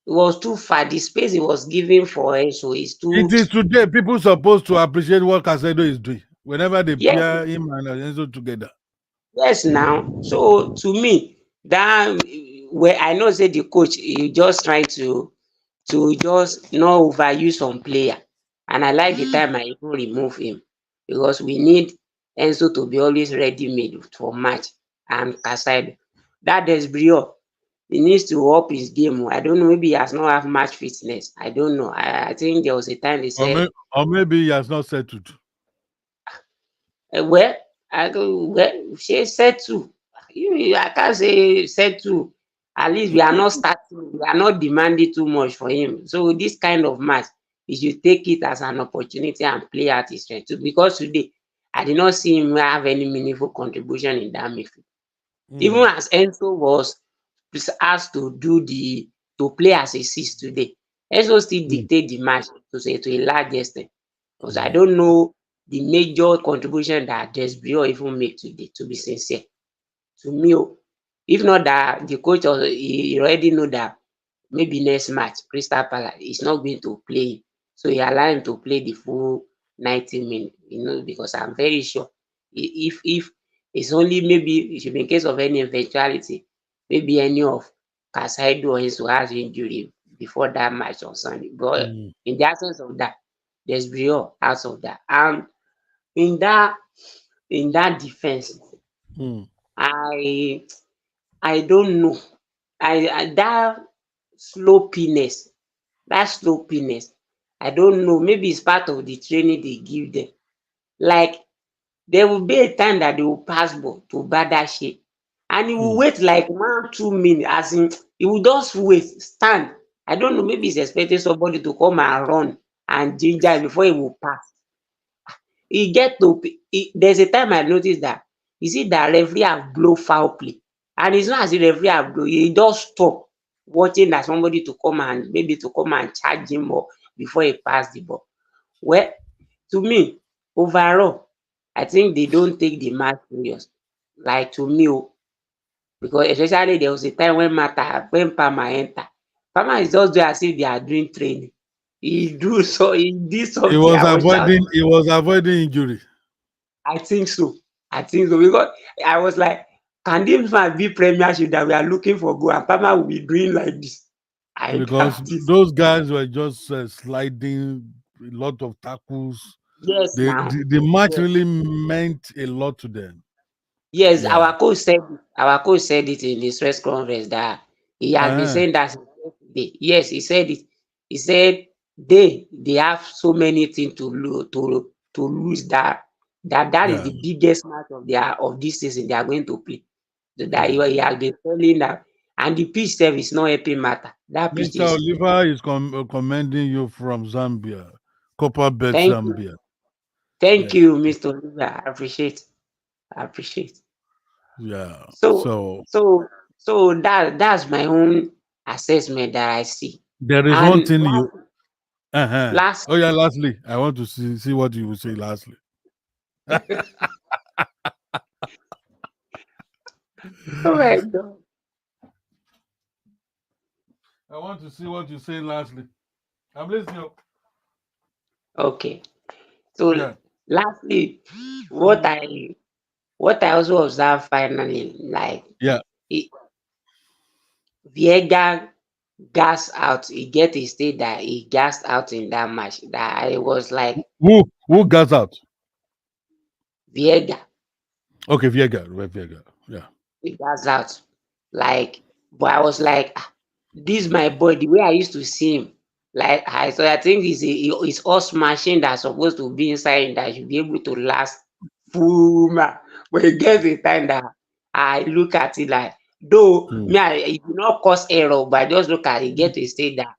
It was too far. The space he was giving for Enzo is too. It is today. People supposed to appreciate what Casedo is doing whenever they Yes, pair him and Enzo together. yes. Now, so to me, that where I know say the coach he just trying to just not overuse some player, and I like the time I even remove him because we need Enzo to be always ready made for match and Casado. That Desbrio, he needs to up his game. I don't know, maybe he has not have match fitness. I don't know. I think there was a time they said, Or maybe he has not settled. well, I go, well, she said two. I can't say said two. At least we are not starting, we are not demanding too much for him. So this kind of match, he should take it as an opportunity and play at his strength too. Because today, I did not see him have any meaningful contribution in that midfield. Even as Enzo was asked to play as a 6 today, Enzo still dictate the match to a large extent. Because I don't know the major contribution that Desbrio even make today, to be sincere. To me, if not that the coach he already know that maybe next match Crystal Palace is not going to play, so he allow him to play the full 90 minutes. Because I'm very sure if it's only maybe it should be in case of any eventuality, maybe any of Casado or Enzo has injury before that match on Sunday. But in the absence of that, there's Brio out of that. And in that defense, I don't know. That sloppiness, I don't know. Maybe it's part of the training they give them. Like there will be a time that they will pass ball to Badashi, and he will wait like 1-2 minutes. As in, he will just wait, stand. I don't know. Maybe he's expecting somebody to come and run and ginger before he will pass. There's a time I noticed that you see that referee have blow foul play, and it's not as if referee have blow, he just stop watching that somebody to come and charge him up before he pass the ball. Well, to me, overall, I think they don't take the match serious. Like to me, because especially there was a time when Palmer enter. Palmer is just doing as if they are doing training. He did something. He was avoiding injury. I think so because I was like, can this man be Premiership that we are looking for goal and Palmer will be doing like this? Because those guys were just sliding a lot of tackles. Yes, the match really meant a lot to them. Yes, yeah. Our coach said it in the press conference that he has been saying that. Yes, he said it. He said they have so many things to lose that is the biggest match of this season they are going to play. So that he has been telling that, and the pitch itself is not helping matter. That pitch Mr. Oliver is commending you from Zambia, Copperbelt, Zambia. Thank you, Mr. Oliver. I appreciate. Yeah. So that's my own assessment that I see. There is one thing you. Lastly, I want to see what you will say. Lastly. Oh my God. I want to see what you say lastly. I'm listening. Okay. So lastly, what I also observe finally, like Viega gassed out. He get a state that he gassed out in that match. That I was like, who gassed out? Viega. Okay, Viega. Yeah. He gassed out. Like But I was like, this my boy, the way I used to see him. Like I think it's us machine that's supposed to be inside that should be able to last full man. But it gets a time that I look at it like, though it will not cause error, but I just look at it, get to a state that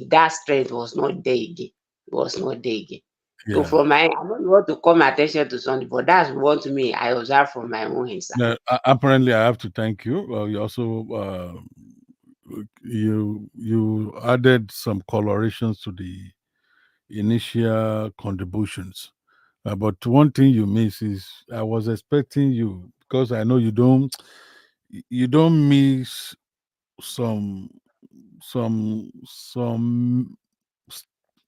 that strength was not there again. It was not there again. So from my, I don't want to call my attention to something, but that's what to me I observe from my own inside. Apparently, I have to thank you. You also you added some colorations to the initial contributions. But one thing you miss is I was expecting you, because I know you don't miss some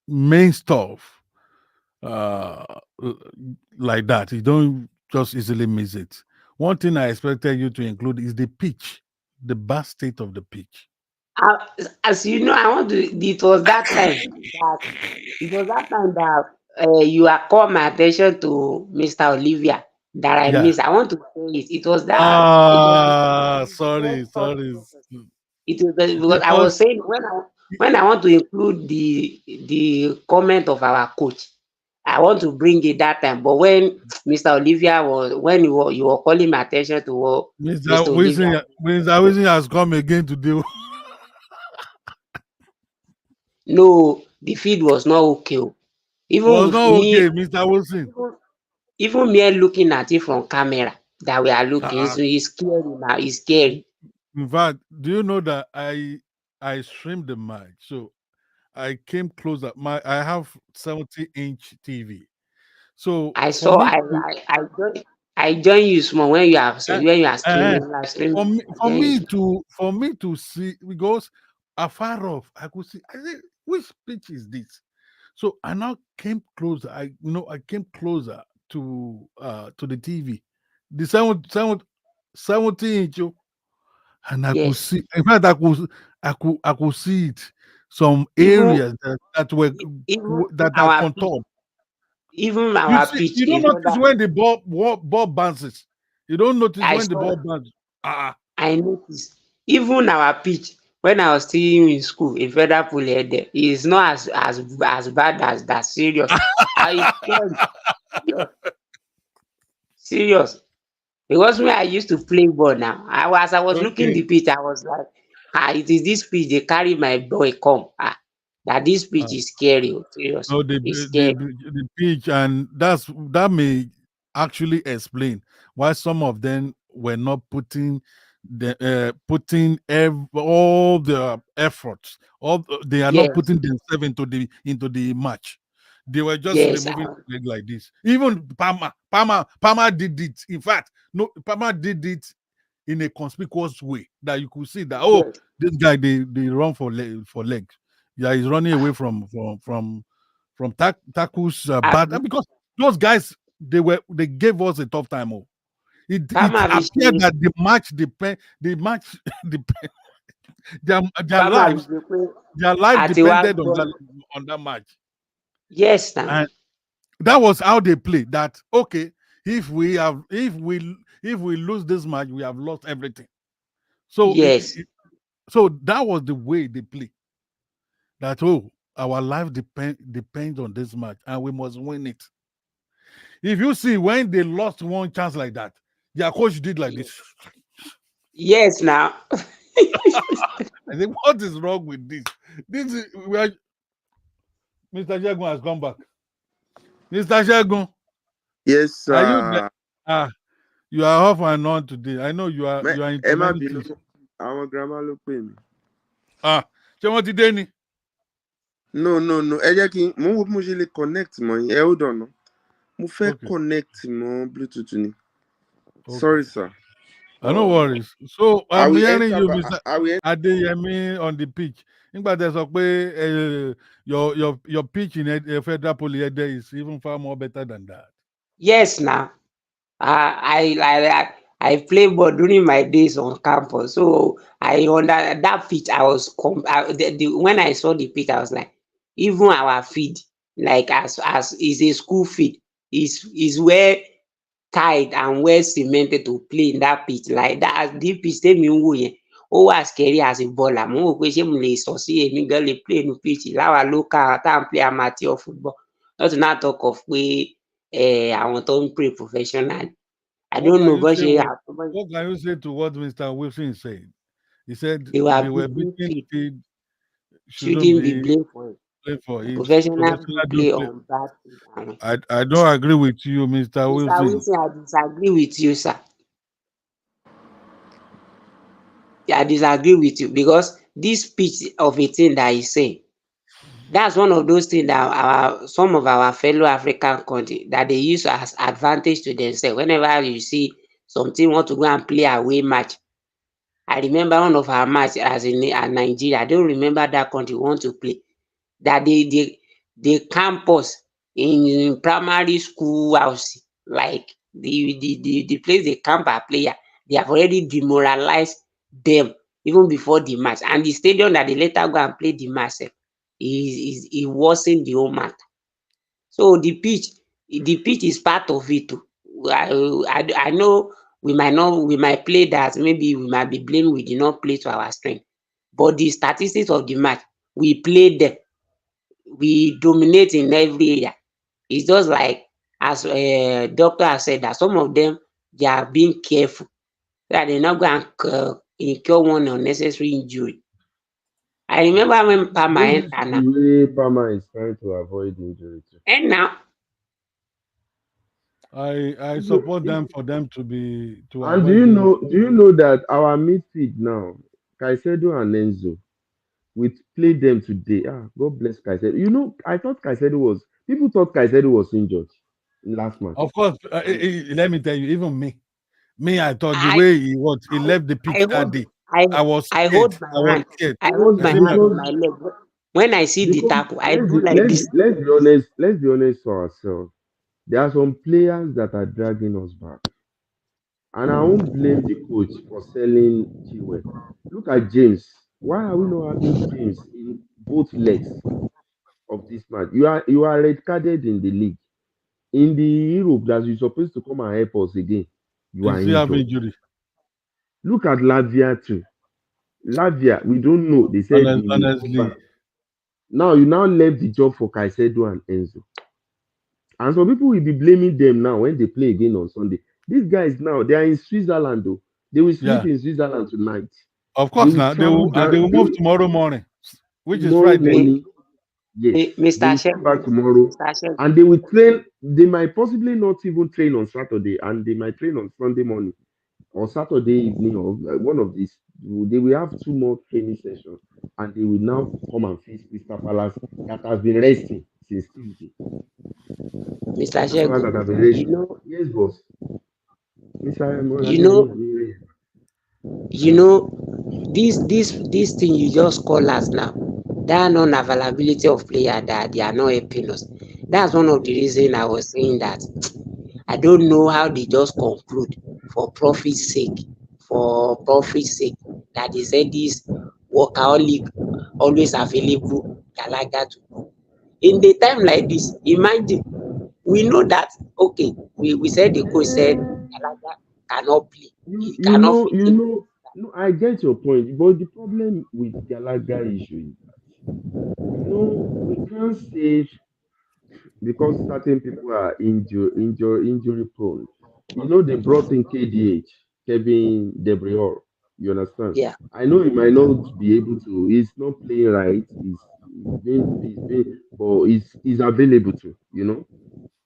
main stuff like that. You don't just easily miss it. One thing I expected you to include is the pitch, the bad state of the pitch. As you know, I want to. It was that time that you are called my attention to Mr. Olivia that I missed. I want to say it. It was that. Sorry. It was because I was saying when I want to include the comment of our coach, I want to bring it that time. But when Mr. Olivia when you were calling my attention to Mr. Wilson has come again today. No, the feed was not okay. Even was not okay, Mr. Wilson. Even me looking at it from camera that we are looking, so it's scary now. It's scary. In fact, do you know that I streamed the match? So I came closer. I have 70-inch TV. So I saw I join you small when you are streaming. For me to see, because afar off I could see. I said, which pitch is this? So I now came closer. I came closer to the TV, the 70-inch, and I could see. In fact, I could see it. Some areas that are contoured. Even our pitch. You don't notice when the ball bounces. You don't notice when the ball bounces. I noticed. Even our pitch, when I was still in school in Federal Poly, it's not as bad as that. Serious. Serious. Because when I used to play ball now, I was looking the pitch, I was like, it is this pitch they carry my boy come. That this pitch is scary. Serious. No, the pitch, and that may actually explain why some of them were not putting all the efforts. They are not putting themselves into the match. They were just removing it like this. Even Palmer did it. In fact, Palmer did it in a conspicuous way that you could see that this guy they run for legs. Yeah, he's running away from tackles bad, because those guys they gave us a tough time. It appeared that the match their life depended on that match. Yes, and that was how they played. That if we lose this match, we have lost everything. So so that was the way they play. That our life depends on this match, and we must win it. If you see when they lost one chance like that, their coach did like this. Yes, now. I think, what is wrong with this? Mr. Shagun has come back. Mr. Shagun. Yes, sir. Are you are off and on today. I know you are in our grandma look pay me. Ṣé wọ́n ti dé ni? No. Ẹ jẹ́ kí mo ṣe lè connect mọ́ ẹ hold on. Mo fẹ́ connect mọ́ Bluetooth ni. Sorry, sir. No worries. So I'm hearing you, Mr. Adeyemi, on the pitch. Nígbà tẹ́ sọ pé your pitch in Federal Poly is even far more better than that. Yes, now. I play ball during my days on campus, so I under that pitch. I was when I saw the pitch, I was like, even our feed, like as is a school feed, is well tied and well cemented to play in that pitch like that. The pitch tell me ó wà scary as a baller. Mo wò pé ṣé mo lè sọ sí èmi gan lè play inú pitch láwa local tá à ń play amateur football. Not to now talk of pé àwọn tó ń play professional. I don't know bó ṣe what can you say to what Mr. Wilson said? He said they were beating Pete shouldn't be blamed for it. Professional play on bad things. I don't agree with you, Mr. Wilson. Mr. Wilson, I disagree with you, sir. I disagree with you because this pitch of a thing that he's saying, that's one of those things that some of our fellow African countries that they use as advantage to themselves. Whenever you see something want to go and play away match, I remember one of our match as in Nigeria. I don't remember that country want to play. That the campus in primary school house, like the place they camp a player, they have already demoralized them even before the match. And the stadium that they later go and play the match, it wasn't the whole matter. So the pitch is part of it too. I know we might play that, maybe we might be blamed we did not play to our strength. But the statistics of the match, we played them. We dominate in every area. It's just like, as doctor has said, that some of them, they are being careful that they're not going to incur one unnecessary injury. I remember when Palmer entered. The way Palmer is trying to avoid injury too. And now, I support them for them to be to. And do you know that our midfield now, Caicedo and Enzo, we played them today. God bless Caicedo. You know, people thought Caicedo was injured in last match. Of course, let me tell you, even me, I thought the way he left the pitch that day, I was scared. I hold my hand on my leg. When I see the tackle, I do like this. Let's be honest to ourselves. There are some players that are dragging us back. And I won't blame the coach for selling Chilwell. Look at James. Why are we not having James in both legs of this match? You are red carded in the league. In the Europe that you're supposed to come and help us again, you are injured. Look at Lavia too. Lavia, we don't know. They said honestly. Now you left the job for Caicedo and Enzo. And some people will be blaming them now when they play again on Sunday. These guys now, they are in Switzerland though. They will sleep in Switzerland tonight. Of course, now they will move tomorrow morning, which is Friday. Morning, yes, Mr. They will come back tomorrow, and they will train. They might possibly not even train on Saturday, and they might train on Sunday morning or Saturday evening, or one of these. They will have 2 more training sessions, and they will now come and face Crystal Palace that has been resting since Tuesday. Mr. Shegun, yes, boss. You know, this thing you just call us now, that non-availability of player that they are not helping us. That's one of the reasons I was saying that I don't know how they just conclude for profit's sake, that they said this workaholic always available Gallagher to go. In the time like this, imagine, we know that, okay, we said the coach said Gallagher cannot play. No, I get your point, but the problem with Gallagher issue is, we can't say because certain people are injury prone. They brought in KDH, Kevin De Bruyne. You understand? Yeah. I know he might not be able to. He's not playing right. But he's available to.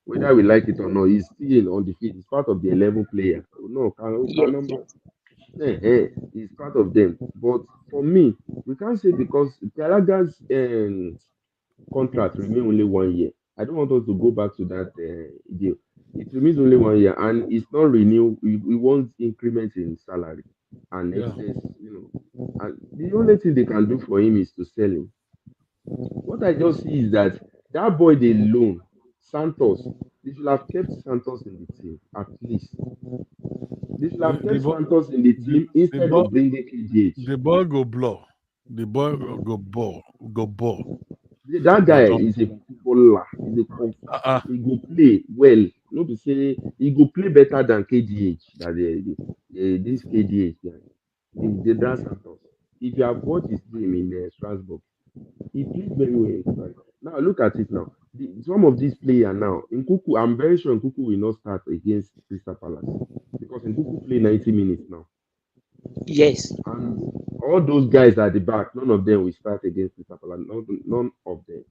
Whether we like it or not, he's still on the field. He's part of the 11 players. He's part of them. But for me, we can't say because Gallagher's contract remains only 1 year. I don't want us to go back to that deal. It remains only 1 year, and it's not renewed. We want increments in salary and excess. And the only thing they can do for him is to sell him. What I just see is that boy they loan, Santos, they should have kept Santos in the team at least. They should have kept Santos in the team instead of bringing KDH. The ball go blow. The ball go ball. That guy is a footballer. He go play well. No be say he go play better than KDH. This KDH guy. the Dos Santos. If you have watched his game in Strasbourg, he played very well in Strasbourg. Now look at it now. Some of these players now, Nkuku, I'm very sure Nkuku will not start against Crystal Palace because Nkuku play 90 minutes now. Yes. And all those guys at the back, none of them will start against Crystal Palace. None of them.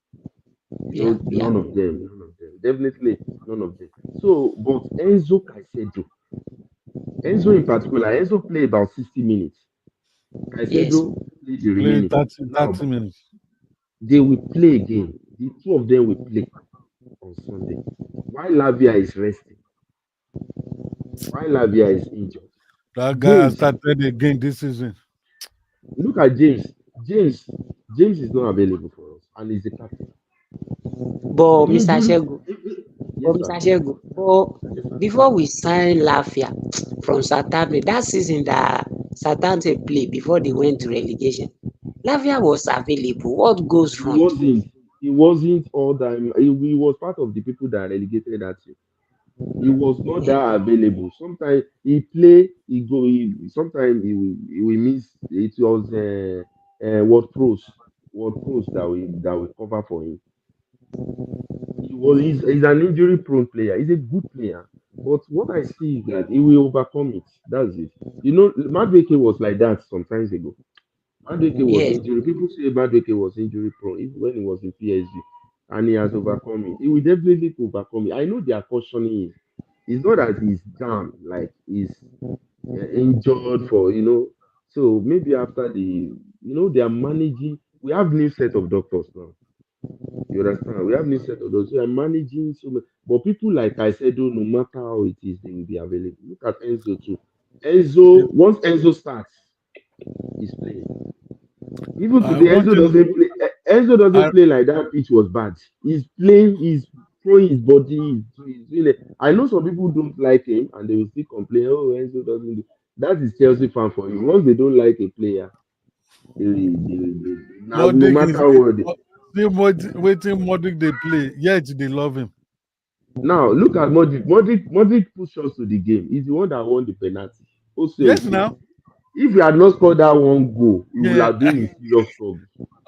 Yeah. None of them. Definitely none of them. So, but Enzo Caicedo, Enzo in particular, Enzo played about 60 minutes. Caicedo played the Play remaining. 30 minutes. They will play again. The two of them will play on Sunday. While Lavia is resting, while Lavia is injured. That guy has James, started again this season. look at James. James is not available for us, and he's the captain. But Mr. Shegu, Yes, Mr. sir. Shegu, but before we sign Lafia from Southampton, that season that Southampton played before they went to relegation, Lafia was available. What goes He wrong? wasn't all that. He was part of the people that relegated that year. He was not that available. Sometimes he play, he go. Sometimes he will miss. It was World Pros that we cover for him. He's an injury prone player. He's a good player. But what I see is that he will overcome it. That's it. You know, Madueke was like that some times ago. Madueke was Yes. injury. People say Madueke was injury prone even when he was in PSG, and he has overcome it. He will definitely overcome it. I know they are cautioning him. It's not that he's down, like he's injured for, So maybe after they are managing. We have new set of doctors now. You understand? We have new set of doctors. We are managing so much. But people like I said, no matter how it is, they will be available. Look at Enzo too. Once Enzo starts, he's playing. Even today, Enzo doesn't play. Enzo doesn't play like that. Pitch was bad. He's playing. He's throwing his body. He's doing it. I know some people don't like him, and they will still complain. Oh, Enzo doesn't do. That is Chelsea fan for you. Once they don't like a player, no matter what. Waiting Modric they play, yet they love him. Now look at Modric. Modric push us to the game. He's the one that won the penalty. Yes, now. If he had not scored that one goal, he would have been in serious trouble.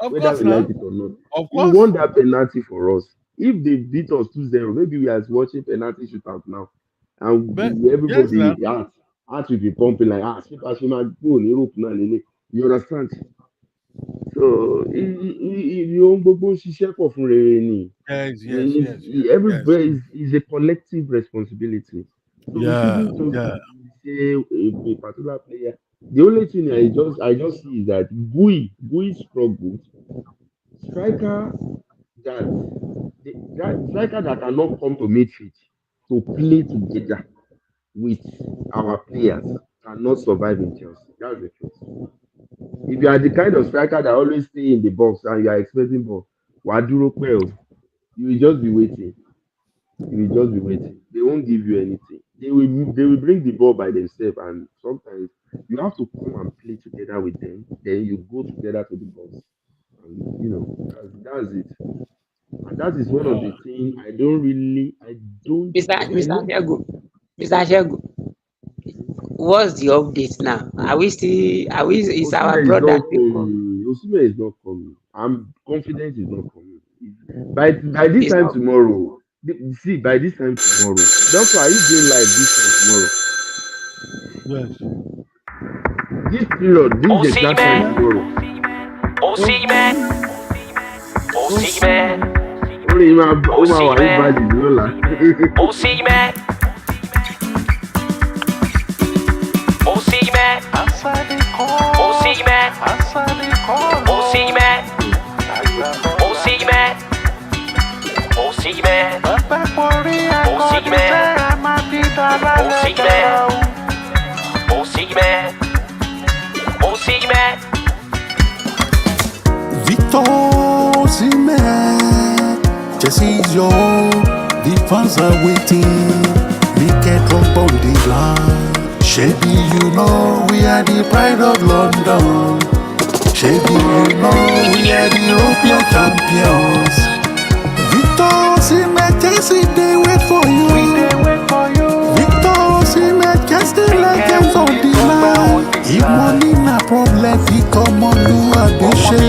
Whether we like it or not. Of He course. won that penalty for us. If they beat us 2-0, maybe we are watching penalty shootout now. And everybody heart will be pumping like Super go in Europe now. You understand? So everybody is a collective responsibility. So we shouldn't just say a particular player. The only thing I just see is that Gui struggled. Striker that cannot come to midfield to play together with our players cannot survive in Chelsea. That's the truth. If you are the kind of striker that always stay in the box and you are expecting ball, you will just be waiting. They won't give you anything. They will bring the ball by themselves, and sometimes you have to come and play together with them. Then you go together to the box, and that's it. And that is one of the things I don't. Mr. Shegu, what's the update now? Is our brother Osimhen is not coming. I'm confident he's not coming. By this time tomorrow. See, by this time tomorrow. Doctor, are you doing live this time tomorrow? Yes. This period, this is the exact time tomorrow. Osimhen. Victor Osimhen, Chelsea is your, the fans are waiting. Make a drop on the line. Shebi, you know we are the pride of London. Shebi, you know we are the European champions. Victor Osimhen, Chelsea, they wait for you. Victor Osimhen, just the legends on the line. If money now bí tọmọlúwàbí ṣe.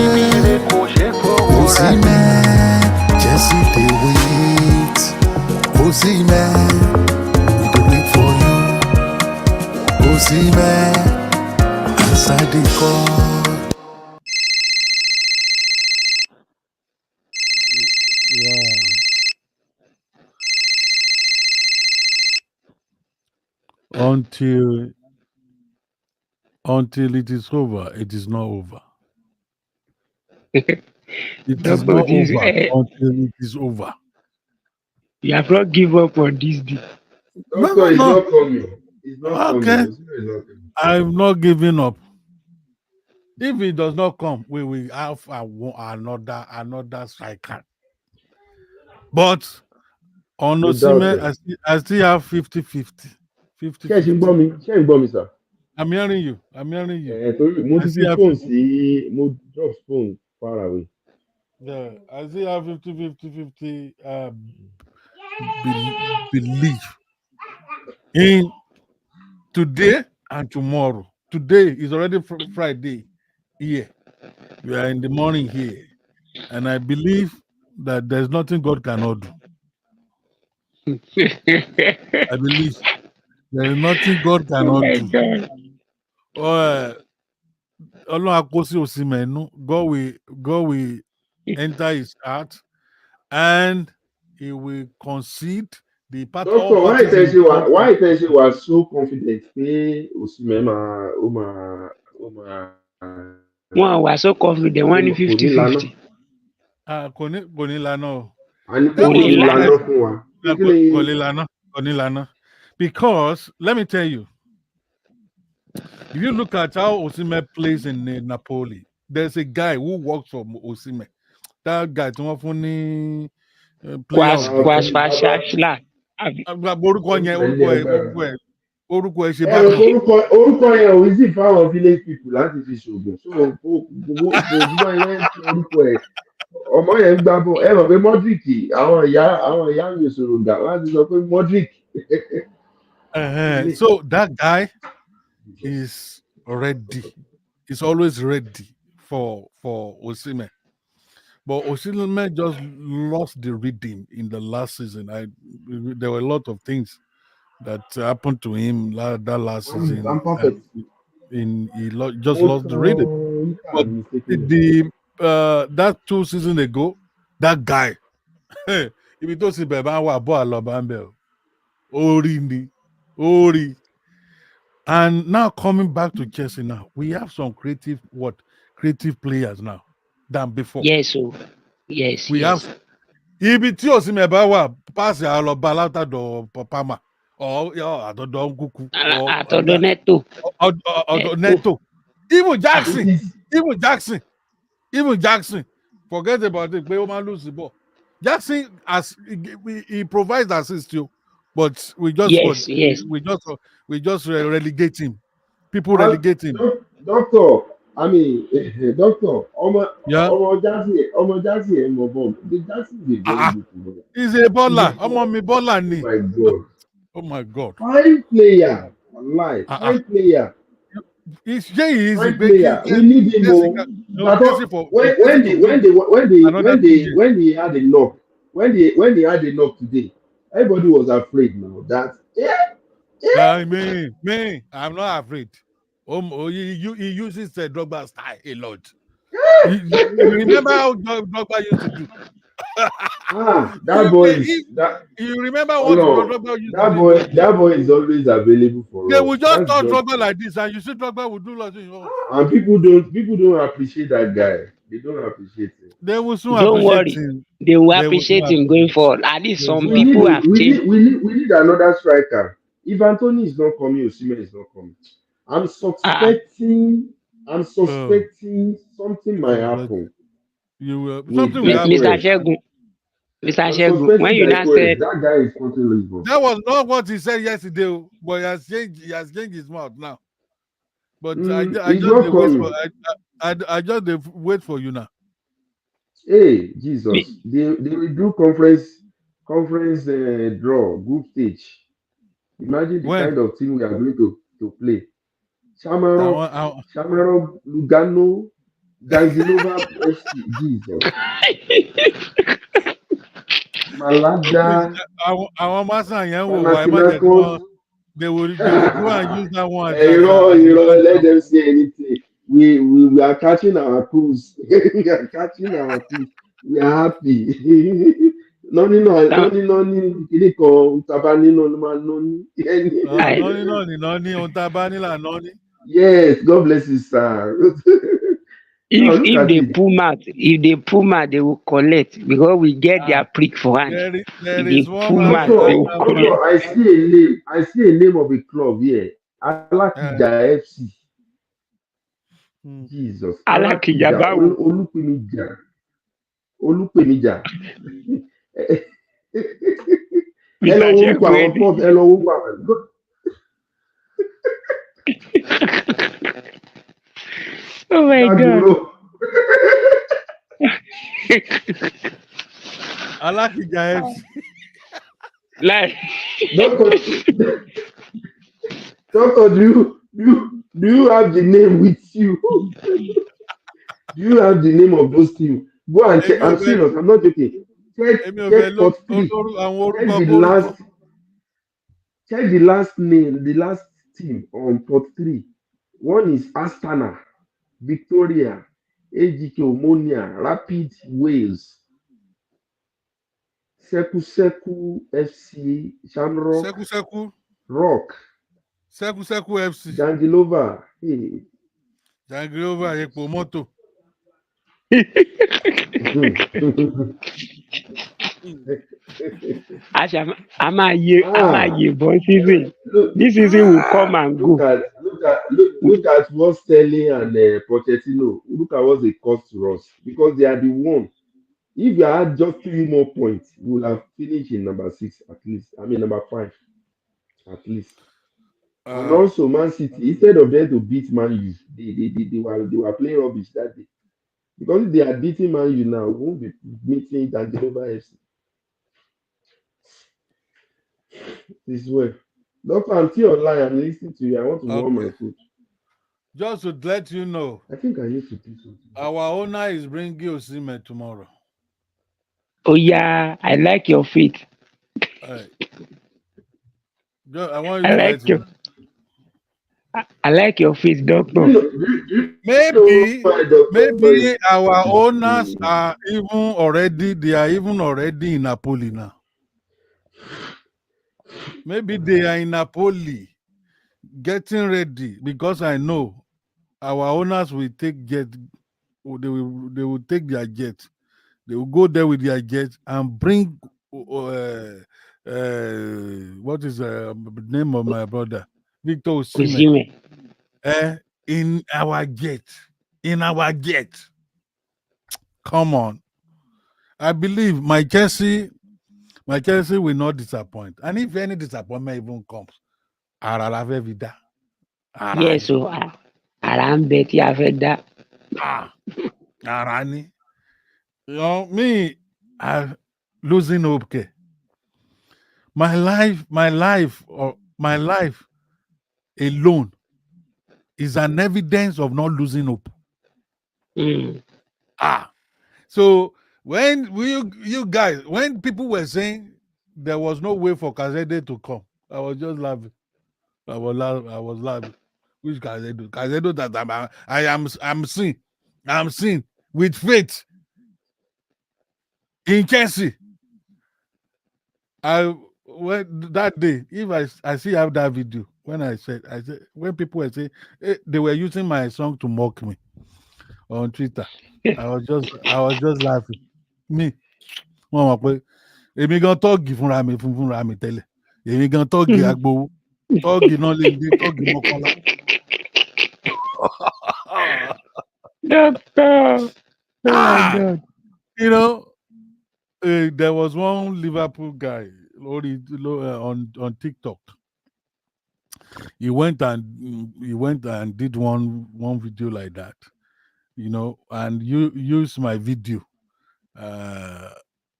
Osimhen, Chelsea dey wait. Osimhen, we dey wait for you. Osimhen, answer the call. Until it is over, it is not over. It is Doctor, not this, over until it is over. you have not give up on this day. Doctor is not coming. It's not Okay. coming. Osimhen is not coming. I'm not giving up. If it does not come, we will have another striker. But on No Osimhen, doubt, I still have 50-50. Ṣé ẹ ṣe ń gbọ́ mi? Ṣé ẹ ń gbọ́ mi, sir? I'm hearing you. I'm hearing you. Torí mo I ti still fi have phone sí mo drop phone far away. Yeah, I still have 50 belief in today and tomorrow. Today is already Friday here. We are in the morning here. And I believe that there's nothing God cannot do. I believe there is nothing God cannot do. Ọlọ́run àkóso Osimhen nú. God will enter his heart and he will concede the part Doctor, all why parties Iteshi was so confident pé Osimhen ó máa One was so confident, one 50-50. kò ní lànà o. a ní pé That kò was ní what lànà fún wa. kò ní lànà. Because let me tell you, if you look at how Osimhen plays in Napoli, there's a guy who works for Osimhen. That guy tí wọ́n fún ní Kwasfashashla. orúkọ ẹ ṣe Ẹ bá rò pé orúkọ yẹn ò easy fáwọn village people láti fi ṣògùn. So gbogbo yẹn ti orúkọ ẹ̀ ọmọ yẹn ń gbá bọ̀. Ẹ mọ̀ pé Modric àwọn ìyá mi sọ̀rọ̀ gà wọ́n á ti sọ pé Modric. So that guy is ready. He's always ready for Osimhen. But Osimhen just lost the rhythm in the last season. There were a lot of things that happened to him that last season. I'm perfect. Just lost the rhythm. But that 2 seasons ago, that guy, if you don't see Beba Ori. And now coming back to Chelsea now, we have some creative players now than before. Yes, so yes. We have ibi tí Osimhen bá wà pass àlọ́ba látàdọ̀ Pama or àtọ̀dọ̀ Nkuku àtọ̀dọ̀ Neto. Neto. Even Jackson. Forget about it. Pé ó máa lose the ball. Jackson he provides assist too, but we just we just relegate him. People relegate him. Doctor, Ọmọ Jackson ẹ̀ mọ̀ bọ́ọ̀lù. The Jackson is a very good footballer. He's a baller. Ọmọ mi baller ni. Oh my God. Oh my God. Fine player. Online. Fine player. It's easy. Fine player. We need him more. When he had a knock, when he had a knock today, everybody was afraid now that me, I'm not afraid. He uses the Drogba style a lot. You remember how Drogba used to do? That boy. You remember what Drogba used to do? That boy is always available for us. They will just talk Drogba like this, and you see Drogba will do like this. And people don't appreciate that guy. They don't appreciate him. They will soon don't appreciate worry. him. They will appreciate him going forward. At least some people have changed. We need another striker. If Anthony is not coming, Osimhen is not coming. I'm suspecting something might happen. Something will happen. Mr. Shegun, when you now said that guy is something Lisbon. That was not what he said yesterday, but he has changed his mouth now. But I just wait for you now. Hey, Jesus. They will do conference draw, group stage. Imagine the kind of team we are going to play. Shamrock, Lugano, Janzilova FC, Jesus. Malada, Our master yẹn wò wá ẹ má jẹ́ kí Panathinaikos. wọ́n they will go and use that one as Let them say anything. We are catching our cruise. We are catching our cruise. We are happy. Noni, kini kan tabani no ma noni. noni ontabani la noni. Yes, God bless you, sir. If they pull mouth, they will collect because we get their prick for hand. There If is they one pull man. mouth, they will collect. I see a name of a club here. Alakija FC. Jesus. Alakija báwo? Olúpèmíjà. Mr. Hello, Shekwede. hello. Oh my God. Alakija FC. Like, Doctor, do you have the name with you? Do you have the name of those teams? Go and check. I'm serious. I'm not joking. Check pot 3. Check the last name, the last team on pot 3. One is Astana, Victoria, AGK Omonia, Rapid Wales, Seku FC, Shamrock, Rock, Seku FC, Jangilova, hey. Jangilova, Ekpo Moto. I'm a born season. This season will come and go. Look at what Sterling and Pochettino. Look at what they cost to us because they are the one. If you had just 3 more points, we would have finished in number 6 at least. I mean number 5 at least. And also Man City, instead of them to beat Man U, they were playing rubbish that day. Because if they are beating Man U now, we won't be meeting Jangelova FC. This way. Doctor, I'm still online. I'm listening to you. I want to warm my food. Just to let you know, I think I need to do something. Our owner is bringing Osimhen tomorrow. Oh yeah, I like your feet. I want you to let you know. I like your face, doctor. Maybe our owners are even already in Napoli now. Maybe they are in Napoli getting ready because I know our owners will take jet. They will take their jet. They will go there with their jet and bring what is the name of my brother? Victor Osimhen. In our jet. Come on. I believe my Chelsea will not disappoint. And if any disappointment even comes, yes, so I'm Betty Aveda. Arani. You know, me, I'm losing hope. Okay? My life alone is an evidence of not losing hope. So when you guys, when people were saying there was no way for Kazede to come, I was just laughing. I was laughing. Which Kazedo? Kazedo that I'm seeing with faith in Chelsea. That day, if I see have that video, when I said when people were saying they were using my song to mock me on Twitter, I was just laughing. Me, èmi gan tọ́ọ̀gì fúnra mi tẹ́lẹ̀, èmi gan tọ́ọ̀gì agbowó, tọ́ọ̀gì náà lè dé tọ́ọ̀gì mọ́kànlá. Doctor, oh my God. You know, there was one Liverpool guy on TikTok. He went and did one video like that, you know, and you used my video,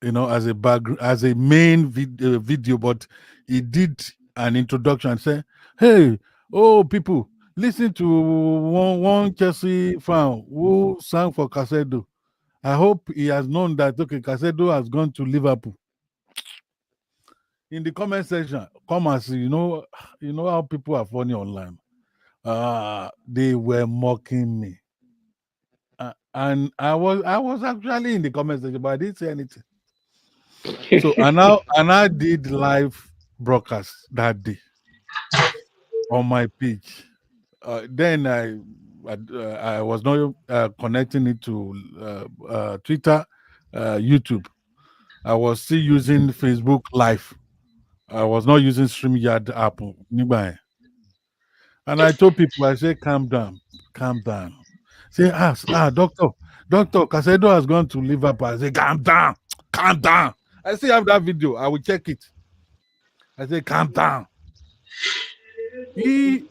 you know, as a main video, but he did an introduction and said, "Hey, oh people, Listen to one Chelsea fan who sang for Casedo. I hope he has known that okay, Casedo has gone to Liverpool. In the comment section, come and see. You know how people are funny online. They were mocking me, and I was actually in the comment section, but I didn't say anything. So I did live broadcast that day on my page. Then I was not connecting it to Twitter, YouTube. I was still using Facebook Live. I was not using StreamYard app. And I told people, I said, calm down. Say, doctor, Casedo has gone to Liverpool. I said, calm down. I still have that video. I will check it. I said, calm down. The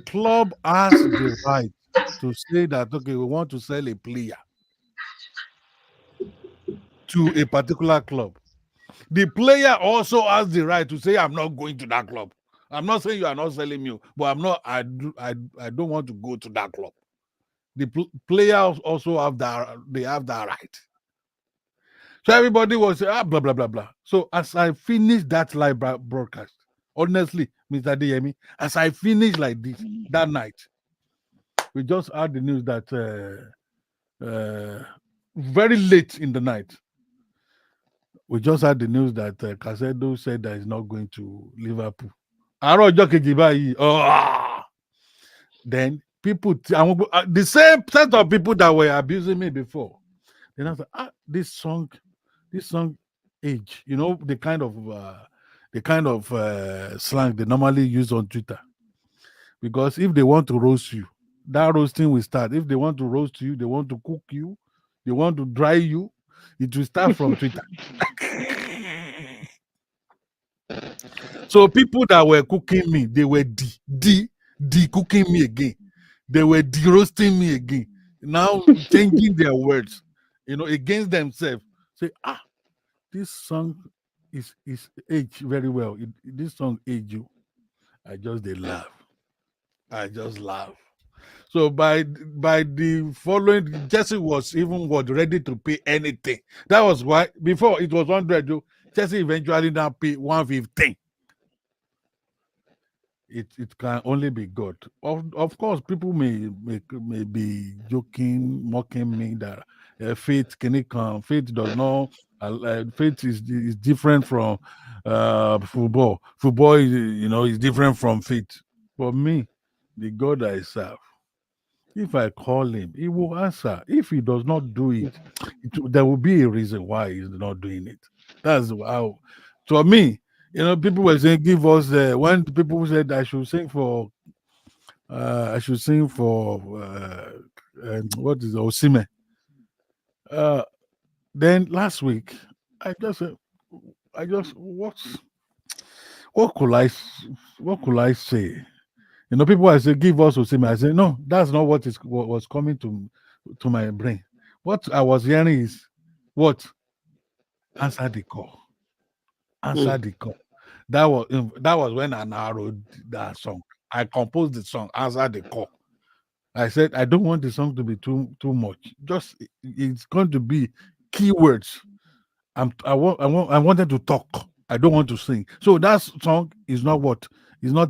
club has the right to say that, okay, we want to sell a player to a particular club. The player also has the right to say, I'm not going to that club. I'm not saying you are not selling me, but I don't want to go to that club. The players also have that right. So everybody was blah blah blah blah. So as I finished that live broadcast, honestly, Mr. Deyemi, as I finished like this that night, we just had the news that very late in the night, we just had the news that Casedo said that he's not going to Liverpool. Then people, the same set of people that were abusing me before, then I said, this song age, the kind of slang they normally use on Twitter. Because if they want to roast you, that roasting will start. If they want to roast you, they want to cook you, they want to dry you, it will start from Twitter. So people that were cooking me, they were cooking me again. They were de-roasting me again. Now changing their words, against themselves. Say, this song is aged very well. This song aged you. I just laugh. So by the following, Chelsea was ready to pay anything. That was why before it was 100. Chelsea eventually now pay 115. It can only be God. Of course, people may be joking, mocking me that faith can it come. Faith does not. Faith is different from football. Football is different from faith. For me, the God I serve, if I call him, he will answer. If he does not do it, there will be a reason why he's not doing it. That's how. To me, people were saying, give us when people said I should sing for what is Osimhen. Then last week, I just what could I say? People I say give us Osimhen. I say no, that's not what was coming to my brain. What I was hearing is what answer the call. Answer the call. That was when I narrowed that song. I composed the song, Answer the Call. I said I don't want the song to be too much. Just it's going to be keywords. I wanted to talk. I don't want to sing. So that song is not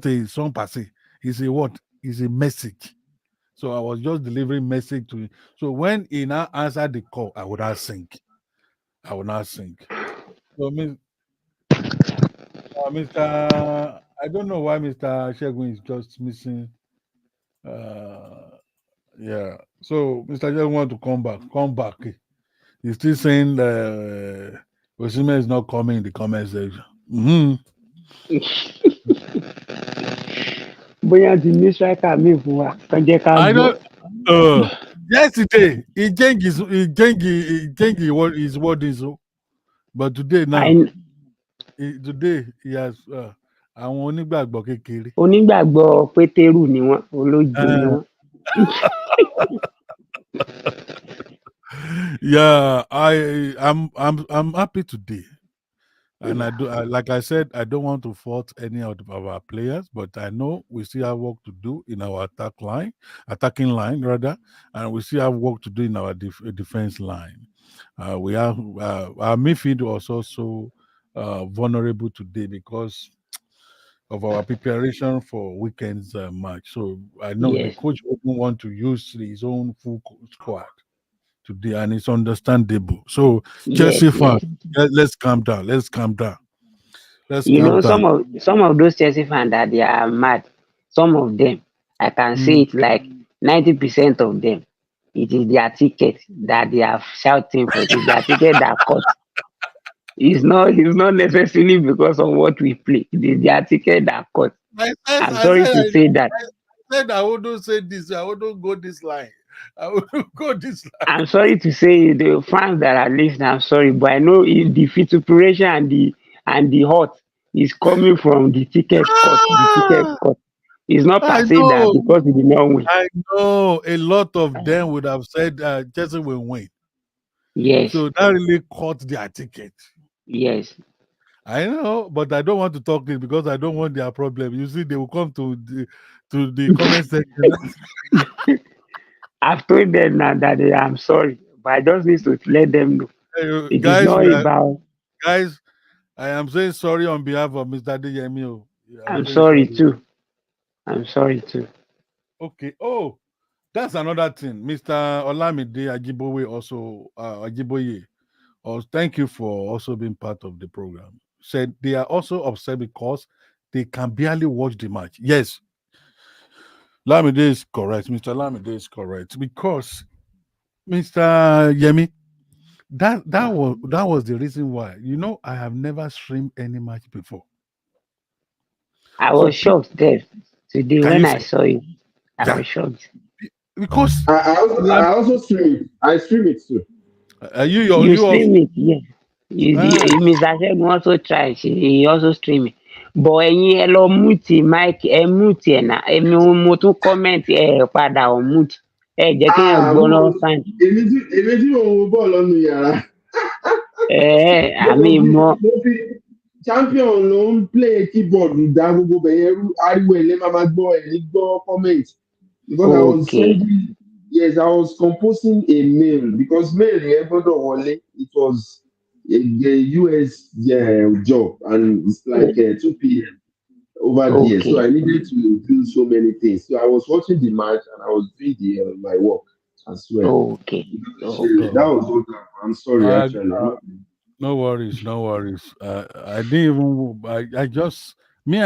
a song per se. It's a what? It's a message. So I was just delivering message to him. So when he now answered the call, I would not sing. So Mr. I don't know why Mr. Shegun is just missing. Yeah. So Mr. Shegun want to come back. He's still saying Osimhen is not coming in the comment section. Bóyá ti ní striker mi fún wa, kàn jẹ́ ká I gbọ́. don't. Yesterday he changed his wording, so but today now. Today he has àwọn onígbàgbọ́ kékeré. Onígbàgbọ́ Pétérù ni wọ́n, olójo ni wọ́n. Yeah, I'm happy today. And like I said, I don't want to fault any of our players, but I know we still have work to do in our attacking line rather, and we still have work to do in our defense line. We have our midfield was also vulnerable today because of our preparation for weekend's match. So I know the Yes. coach wouldn't want to use his own full squad today, and it's understandable. So Yes. Chelsea fans, Yes. let's calm down. Let's calm down. Let's You calm know, down. some of those Chelsea fans that they are mad. Some of them, I can say Mm. it like 90% of them. It is their ticket that they are shouting for. It is their ticket that cost. It's not necessarily because of what we play. It is their ticket that cost. I'm I sorry said, to say that. I wouldn't say this. I wouldn't go this line. I wouldn't go this line. I'm sorry to say the fans that are listening, I'm sorry, but I know if the vituperation and the hot is coming from the ticket cost. The ticket Ah, cost. It's not per I se that know. because we did not win. I know. A lot of them would have said Chelsea will win. Yes, So that really caught their ticket. yes. I know, but I don't want to talk it because I don't want their problem. You see, they will come to the comment section. I've told them now that I'm sorry, but I just need to let them know. It is Guys, not about. guys, I am saying sorry on behalf of Mr. Deyemi. I'm I'm saying sorry sorry. too. I'm sorry too. Okay. Oh, that's another thing. Mr. Olamide Ajiboye also Ajiboye. Thank you for also being part of the program. Said they are also upset because they can barely watch the match. Yes, Lamide is correct. Mr. Lamide is correct because Mr. Yemi, that was the reason why. You know, I have never streamed any match before. I So was shocked there today can when you I say saw it. I yeah? was shocked. Because I also stream it. I stream it too. You you also stream it, yeah. Mr. Segun also try. He also stream it. But ẹ̀yin ẹ lọ mute mic ẹ mute ẹ̀ náà. Mo tún comment ẹ padà on mute. Ẹ jẹ́ kéèyàn Ah, gbọ́ná sàn. èmi tí mò ń wo bọ́ọ̀lù lọ́nu yàrá. Àmì mọ. Mo fi champion ló ń play keyboard dá gbogbo bẹ̀yẹn rú ariwo ẹ̀ lé máa gbọ́ ẹ̀ ní gbọ́ comment. Because I was Okay. sending, yes, I was composing a mail because mail yẹn gbọ́dọ̀ wọlé. It was a US job and it's like 2 p.m. over there. So Okay. I needed to do so many things. So I was watching the match and I was doing my work as well. Okay. So Okay. that was what I'm sorry, actually. No worries, no worries. I didn't even. I just me.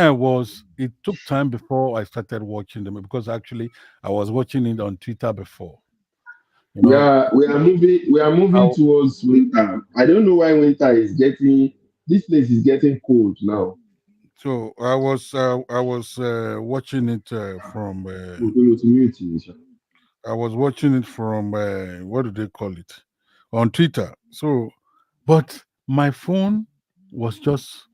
It took time before I started watching them because actually I was watching it on Twitter before. You know, We are moving towards winter. I don't know why winter is getting. This place is getting cold now. so I was watching it from. I was watching it from what do they call it on Twitter. So, but my phone was just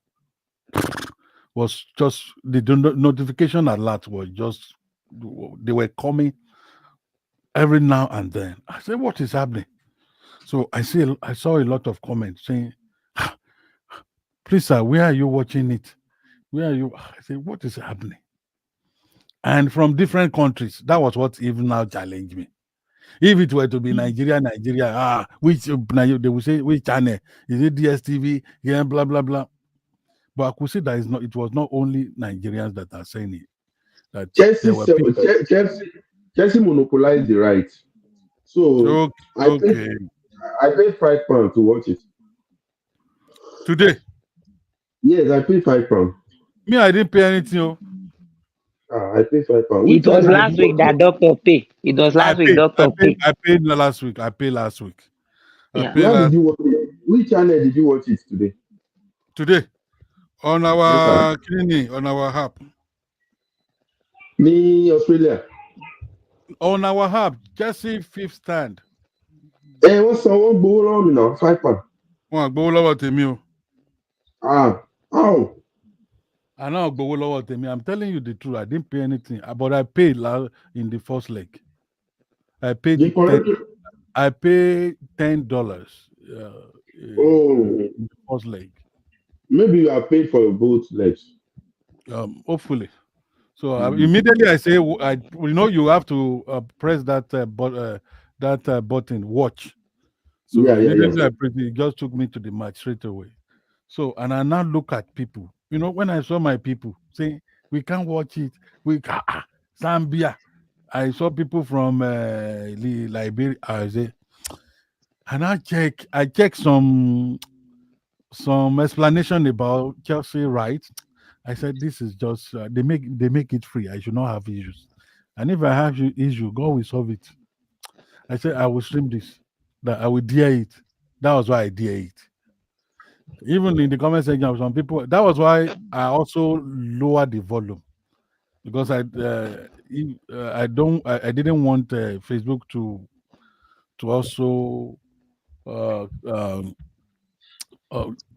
the notification alert was just they were coming every now and then. I said, "What is happening?" So I saw a lot of comments saying, "Please, sir, where are you watching it? Where are you?" I said, "What is happening?" And from different countries, that was what even now challenged me. If it were to be Nigeria, which they will say which channel is it? DSTV, yeah, blah blah blah. But I could see that it was not only Nigerians that are saying it. That there were people. Chelsea monopolized the right. So okay. I paid £5 to watch it. Today? Yes, I paid £5. Me, I didn't pay anything. I paid £5. It was last week that doctor paid. It was last week doctor paid. I paid last week. I paid last week. Yeah. Where did you watch it? Which channel did you watch it today? Today. On our clinic, on our app. Me, Australia. On our app, Jesse Fifth Stand. What's someone go on now? £5. Go lower to me. How? I know go lower to me. I'm telling you the truth. I didn't pay anything, but I paid in the first leg. I paid $10. Oh, in the first leg. Maybe you are paid for both legs. Hopefully. So immediately I say, you have to press that button, watch. So Yeah, yeah, immediately yeah. I press it just took me to the match straight away. So, and I now look at people. When I saw my people say we can't watch it, we can Zambia. I saw people from Liberia. I say, and I check some explanation about Chelsea rights. I said this is just they make it free. I should not have issues, and if I have issue, God will solve it. I said I will stream this, that I will dare it. That was why I dare it. Even in the comment section, some people. That was why I also lowered the volume because I didn't want Facebook to also uh, um,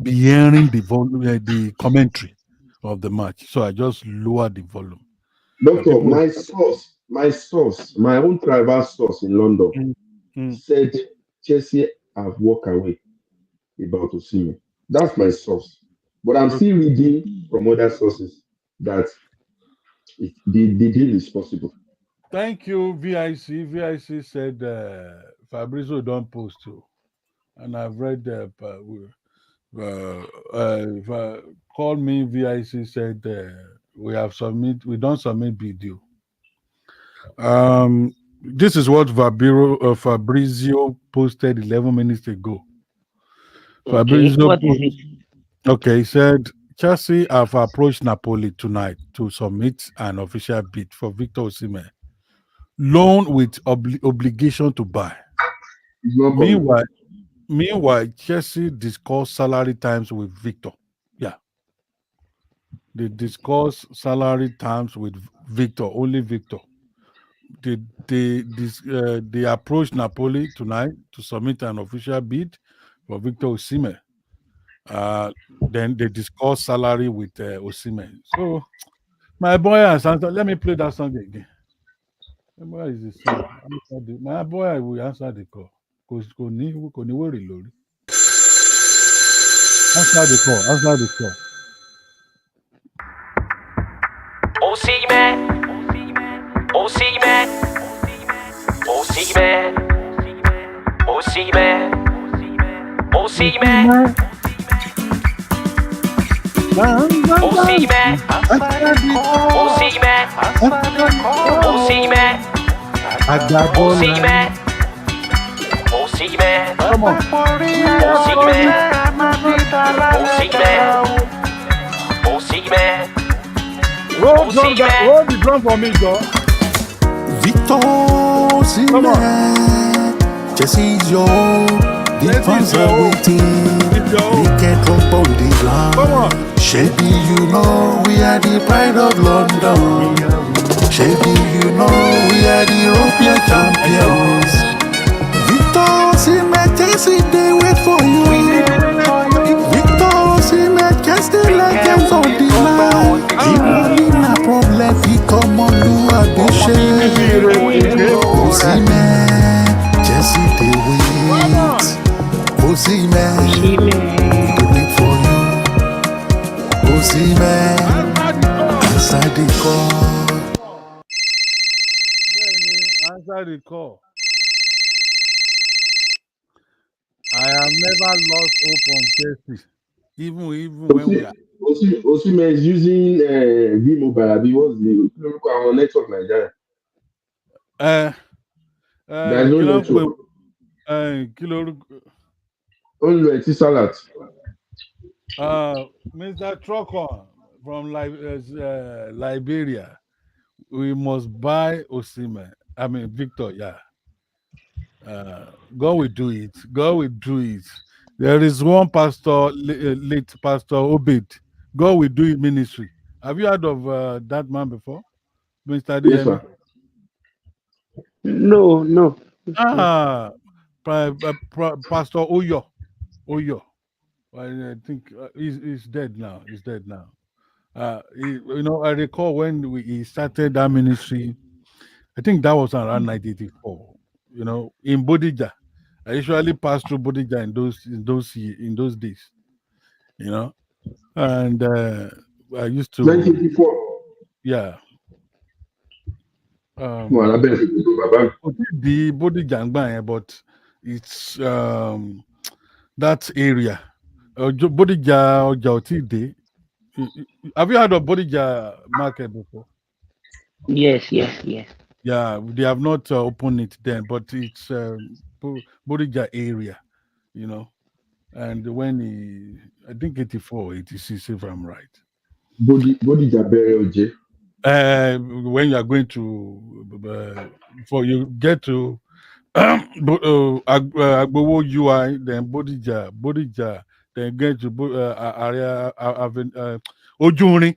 be hearing the commentary of the match. So I just lowered the volume. And Doctor, people, my own private source in London mm, mm. said Chelsea have walked away about Osimhen. That's my source. But I'm still reading from other sources that the deal is possible. Thank you, VIC. VIC said Fabrizio don't post too, and I've read called me. VIC said we don't submit video. This is what Fabrizio posted 11 minutes ago. Okay, Fabrizio, what is it? okay, he said Chelsea have approached Napoli tonight to submit an official bid for Victor Osimhen, loan with obligation to buy. It's not coming. Meanwhile, Chelsea discuss salary times with Victor. Yeah, they discuss salary terms with Victor, only Victor. They approached Napoli tonight to submit an official bid for Victor Osimhen. Then they discuss salary with Osimhen. So my boy has answered. Let me play that song again. My boy is the same. My boy will answer the call. Kò ní wèrè lórí. Answer the call. Answer the call. Osimhen, Osimhen, Osimhen, Osimhen, Osimhen, Osimhen, Osimhen, Osimhen, Osimhen, Osimhen, Come on. Osimhen, Osimhen, Osimhen. Roll the drum for me, Joe. Victor Come on. Osimhen, Chelsea is your the Chelsea fans is are your- waiting. It's your- Make a drop on the Come on. line. Shelby, you know we are the pride of London. Shelby, you know we are the European champions. Victor Osimhen, Chelsea, they wait for you. Victor Osimhen, Chelsea legends on the line. If na problem, he come on do a Osimhen, Chelsea, they wait. Osimhen, we dey wait for you. Osimhen, answer the call. Answer the call. I have never lost hope on Chelsea. Even when we are. Osimhen is using V-Mobile. Abi, what's the look our network Nigeria? There is no network. Only Etisalat. Mr. Trocon from Liberia, we must buy Osimhen. I mean Victor, yeah. God will do it. God will do it. There is one pastor, late Pastor Obed. God will do it ministry. Have you heard of that man before, Mr. Yes, DME? sir. No. Pastor Oyo. I think he's dead now. He's dead now. I recall when he started that ministry. I think that was around 1984. In Bodija. I usually passed through Bodija in those days. and I used to 1984. yeah. Mo wà lábẹ́ ìṣègùn bàbá mi. Kò tí ì di Bódìjà ń gbà yẹn, but it's that area. Bódìjà ọjà ò tí ì dé. Have you heard of Bódìjà market before? Yes. Yeah, they have not opened it then, but it's Bódìjà area, you know. And I think 84, 86, if I'm right. Bódìjà bẹ̀rẹ̀ òjé. When you are going to, before you get to Agbowo UI, then Bódìjà, then get to area Ojúrin,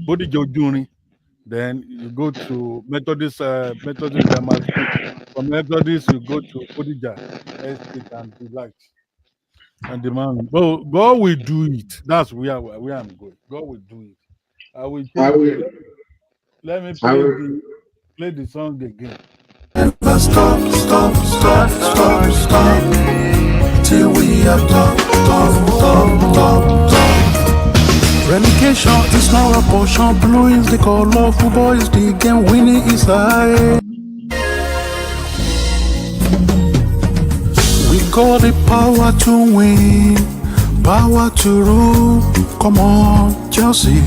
Bódìjà Ojúrin. Then you go to Methodist Grammar School. From Methodist, you go to Bódìjà Estate and relax. And the man, well, God will do it. That's where I'm going. God will do it. I will take it. Let me play the song again. Never stop, till we are top. Relegation is not a portion. Blue is the color. Football is the game. Winning is high. We got the power to win, power to rule. Come on, Chelsea.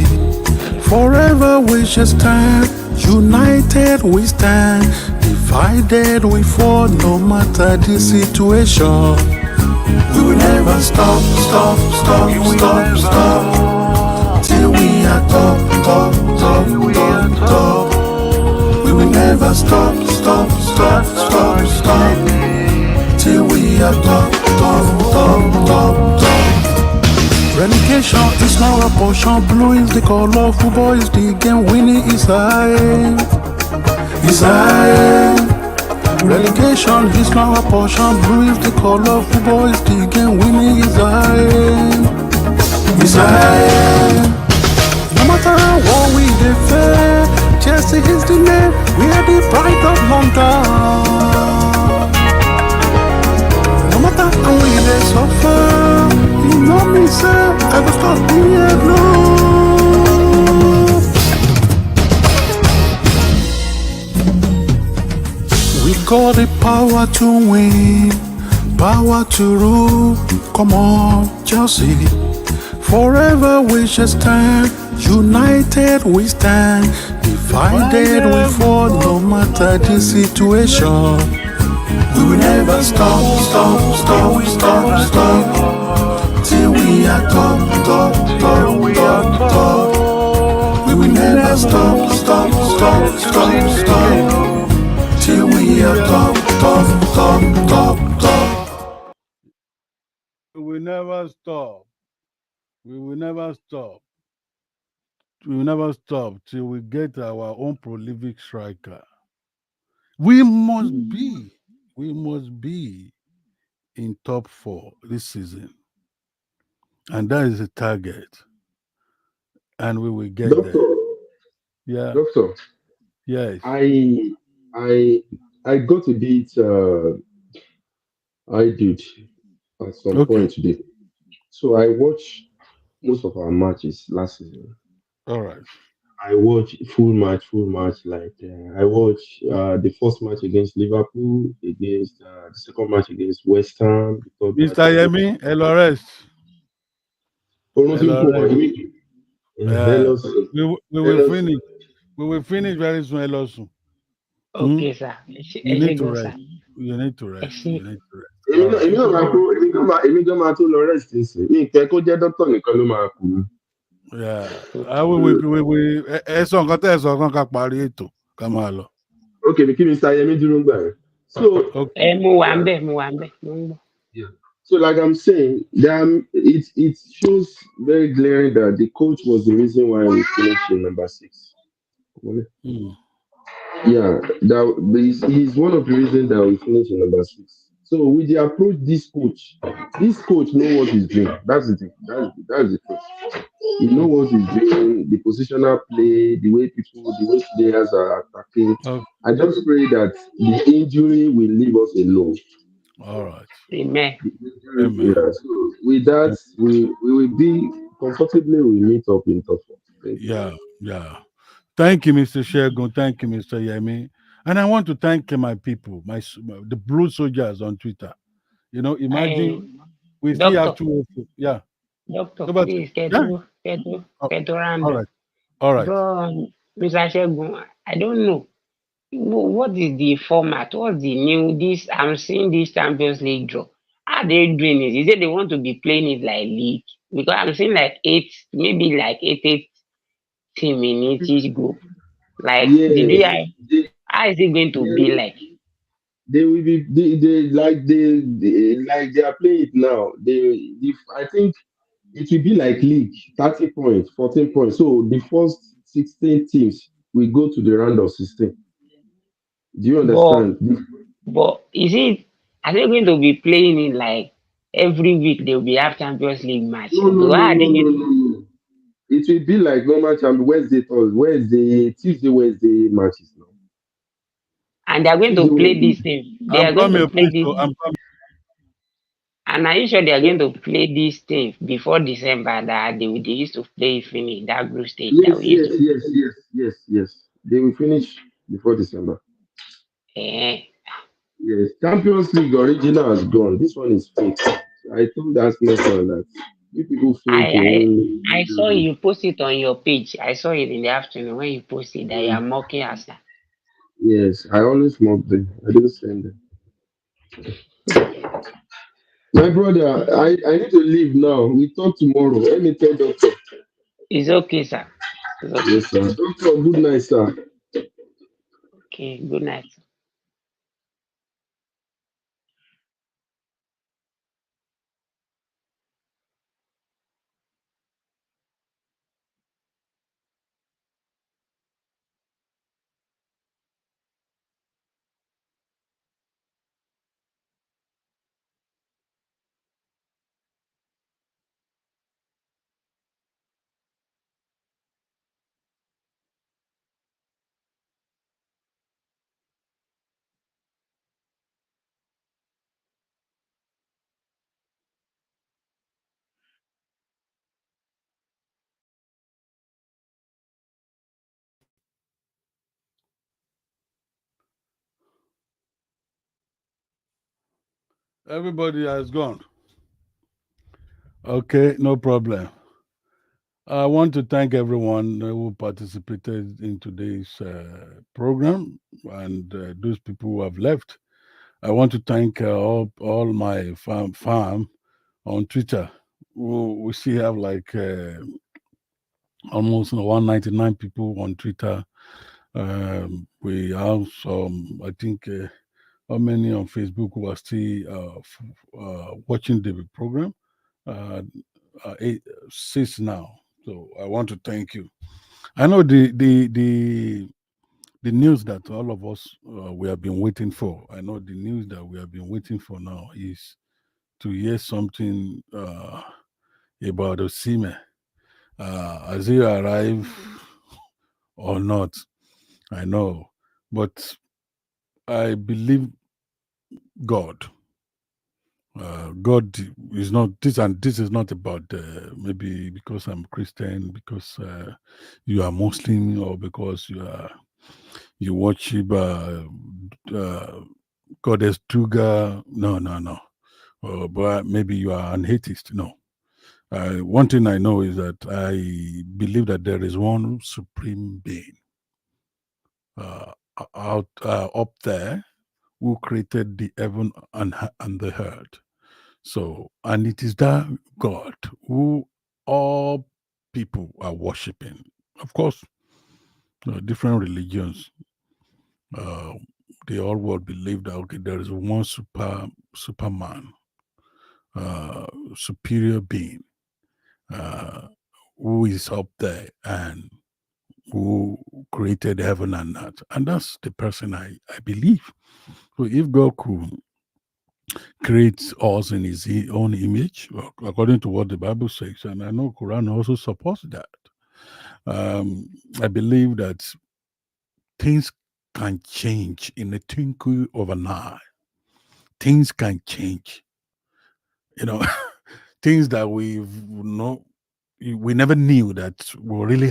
Forever we shall stand. United we stand. Divided we fall. No matter the situation. We will never stop, till we are top. We will never stop, till we are top. Relegation is not a portion. Blue is the color. Football is the game. Winning is high. Relegation is not a portion. Blue is the color. Football is the game. Winning is high. No matter what we defend, Chelsea is the name. We are the pride of London. No matter how we dey suffer, you know me say I go stop being alone. We got the power to win, power to rule. Come on, Chelsea. Forever we shall stand. United we stand. Divided we fall. No matter the situation. We will never stop, till we are top. We will never stop, till we are top. We will never stop. We will never stop. We will never stop till we get our own prolific striker. We must be in top 4 this season. And that is the target. And we will get Doctor, there. Yeah. Doctor, Yes. I got a bit I did at some Okay. point today. So I watched most of our matches last season. All right. I watched full match. Like I watched the first match against Liverpool, against the second match against West Ham, the third match Mr. against Yemi, hello rest. Orun ti ń Hello kó rest. ọ̀rọ̀ mi. Hello, sir. We will Hello, sir. finish. We will finish very soon. Hello soon. Okay, sir. You need to rest. You need to rest. Ẹ ṣé. You need to rest. Èmi All náà right. èmi gan máa tó lọ rest nsìn. Mi ìfẹ́ kó jẹ́ dókítà nìkan ló máa kù mí. Yeah. Ẹ sọ nǹkan tẹ́ ẹ sọ kan ká parí ètò ká máa lọ. Okay, kí Mr. Yemi dúró ń gbà yẹn. So Okay. Mo wà ń bẹ̀, mo ń gbọ́. So, like I'm saying, it shows very glaring that the coach was the reason why we finished in number 6. Mm. Yeah, he's one of the reasons that we finished in number 6. So, with the approach this coach knows what he's doing. That's the thing. That's the truth. He knows what he's doing, the positional play, the way players are attacking. Okay. I just pray that the injury will leave us alone. All right. Amen. Amen. Yeah, so with that, we will be comfortably we meet up in top four. Thank you. Yeah, yeah. Thank you, Mr. Shegun. Thank you, Mr. Yemi. And I want to thank my people, the Blue Soldiers on Twitter. You know, I, imagine we still have doctor, two. Yeah. doctor, Nobody. please, Yeah. Oh, Keto all Rando. right. All right. Bro, Mr. Shegun, I don't know. What is the format? What's the new this? I'm seeing this Champions League draw. How they doing it? Is it they want to be playing it like league? Because I'm seeing like maybe like eight team in each group. Like, did Yes, you have, they, how is it going to be they, like? they will be like they are playing it now. I think it will be like league, 30 points, 14 points. So the first 16 teams will go to the round of 16. Do you But understand? is it, are they going to be playing it like every week they will be have Champions League match? No, no, Because no, how are no, they no, going, no, no. It will be like normal champion Wednesday, Thursday, Wednesday, Tuesday, Wednesday matches now. and they are going Tuesday, to play Wednesday. this thing. They I'm are going to coming, play please. this. I'm coming. And are you sure they are going to play this thing before December that they used to play finish that group stage that Yes, we used yes, to? yes, yes, yes, yes. They will finish before December. Eh, Yes, Champions League original has gone. This one is fake. I think that's not fun. That you people fake I in I saw building. you post it on your page. I saw it in the afternoon when you posted that you are mocking us. Yes, I always mock them. I didn't send them. My brother, I need to leave now. We talk tomorrow. Let me tell doctor. It's okay, sir. It's okay. Yes, sir. Doctor, good night, sir. Okay, good night. Everybody has gone. Okay, no problem. I want to thank everyone who participated in today's program and those people who have left. I want to thank all my fam on Twitter. We still have like almost 199 people on Twitter. We have some, I think, how many on Facebook who are still watching the program? Uh, 6 now. So I want to thank you. I know the news that all of us we have been waiting for. I know the news that we have been waiting for now is to hear something about Osime. Has he arrived or not? I know, but I believe God. God is not this, and this is not about maybe because I'm Christian, because you are Muslim, or because you worship Goddess Tuga. No, no, no. But maybe you are an atheist. No. One thing I know is that I believe that there is one supreme being up there who created the heaven and the earth. So, and it is that God who all people are worshiping. Of course, different religions, uh, they all will believe that okay, there is one Superman, uh, superior being, uh, who is up there and who created heaven and earth, and that's the person I believe. So, if God could creates us in his own image, according to what the Bible says, and I know Quran also supports that. I believe that things can change in a twinkle of an eye. Things can change. You know, things that we've we never knew that will really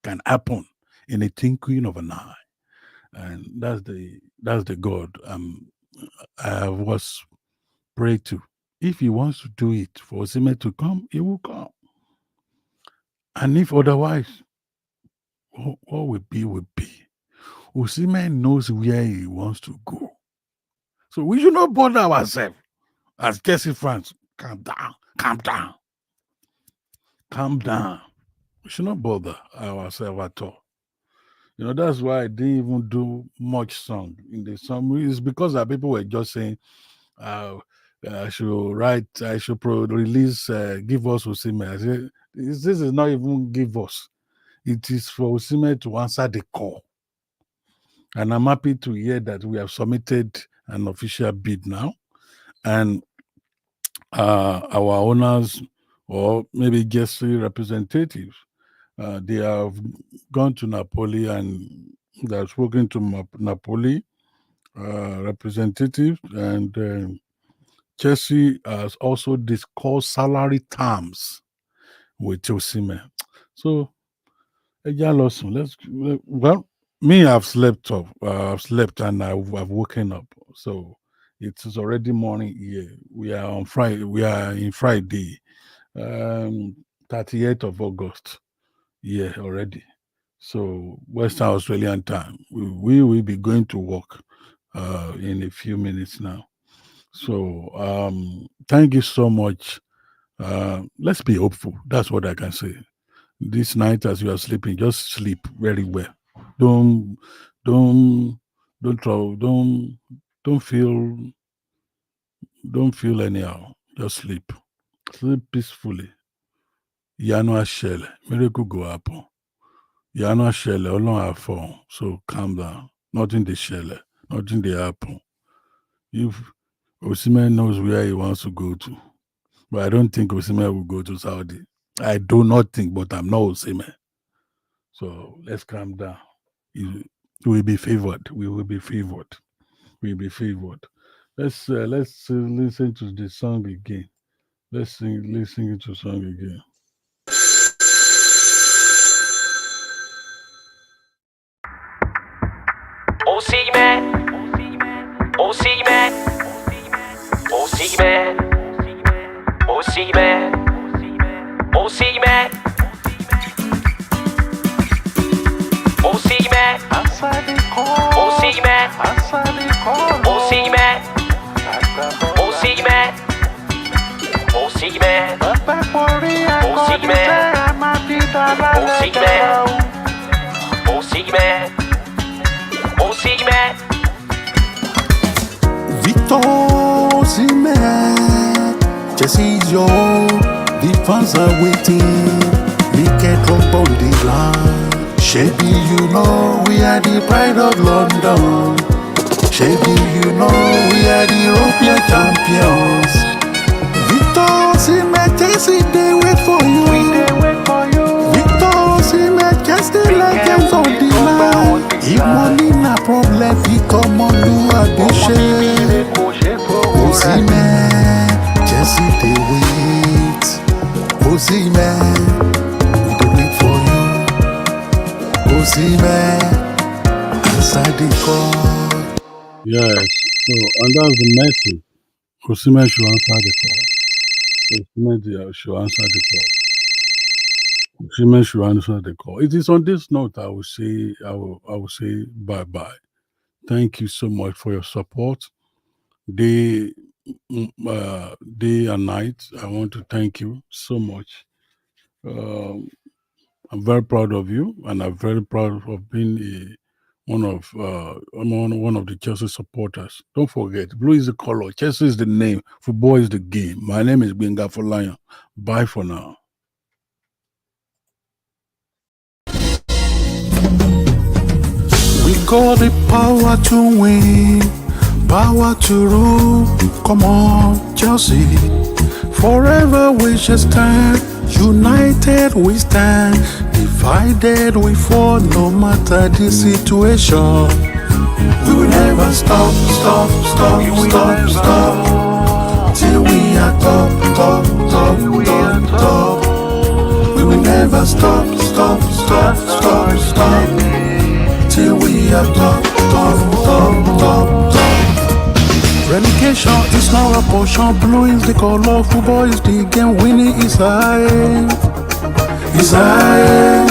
can happen in a twinkling of an eye. And that's the God I was prayed to. If he wants to do it for Osimhen to come, he will come. And if otherwise, what will be, will be. Osimhen knows where he wants to go. So we should not bother ourselves as Chelsea fans. Calm down, calm down, calm down. We should not bother ourselves at all. That's why I didn't even do much song in the song. It's because that people were just saying, I should release, give us Osimhen. I said, this is not even give us. It is for Osimhen to answer the call. And I'm happy to hear that we have submitted an official bid now. And our owners, or maybe just representatives, they have gone to Napoli and they have spoken to Napoli representatives, and Chelsea has also discussed salary terms with Osimhen. So, me, I've slept and I've woken up. So it is already morning here. We are on Friday. We are in Friday, 38th of August. Yeah, already. So Western Australian time. We will be going to work in a few minutes now. So thank you so much. Let's be hopeful. That's what I can say. This night, as you are sleeping, just sleep very well. Don't feel anyhow. Just sleep. Sleep peacefully. Yano Ashele. Miracle go happen. Yano Ashele. Olon fall. So calm down. Nothing the shele. Nothing the happen. If Osimhen knows where he wants to go to, but I don't think Osimhen will go to Saudi. I do not think, but I'm not Osimhen. So let's calm down. We will be favored. We will be favored. We'll be favored. Let's listen to the song again. Listen to the song again. Osimhen, Osimhen, Osimhen, Osimhen, Osimhen, Osimhen, Osimhen, Osimhen, Osimhen, Osimhen, Osimhen, Osimhen, Osimhen. Victor Osimhen, Chelsea is your, the fans are waiting. Make a drop on the line. Shebi, you know we are the pride of London. Shebi, you know we are the European champions. Victor Osimhen, Chelsea, they wait for you. Victor Osimhen, Chelsea legends on the line. If money na problem, he come on do a Osimhen, Chelsea, they wait. Osimhen, we dey wait for you. Osimhen, answer the call. Yes. So, and that's the message. Osimhen should answer the call. Osimhen should answer the call. Osimhen should answer the call. It is on this note I will say bye bye. Thank you so much for your support. Day and night. I want to thank you so much. I'm very proud of you, and I'm very proud of being one of the Chelsea supporters. Don't forget, blue is the color, Chelsea is the name, football is the game. My name is Gbenga Folayan. Bye for now. We got the power to win, power to rule. Come on, Chelsea. Forever we shall stand. United we stand. Divided we fall. No matter the situation, we will never stop till we are top. We will will never stop, stop, stop, stop, stop, till we are top, top, top, top, top. Relegation is not a portion. Blue is the color. Football is the game. Winning is high. Is high.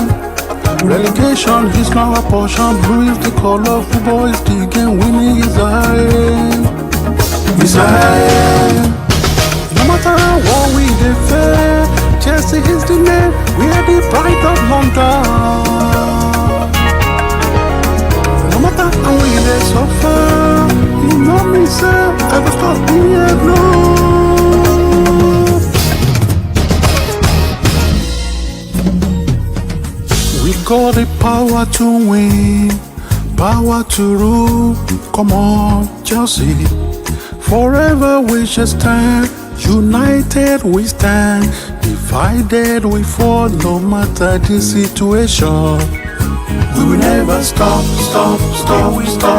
Relegation is not a portion. Blue is the color. Football is the game. Winning is high. Is high. No matter what we defend, Chelsea is the name. We are the pride of London. No matter how we dey suffer, you know me say I go stop being alone. We got the power to win, power to rule. Come on, Chelsea. Forever we shall stand. United we stand. Divided we fall. No matter the situation, we will never stop, stop, stop, stop.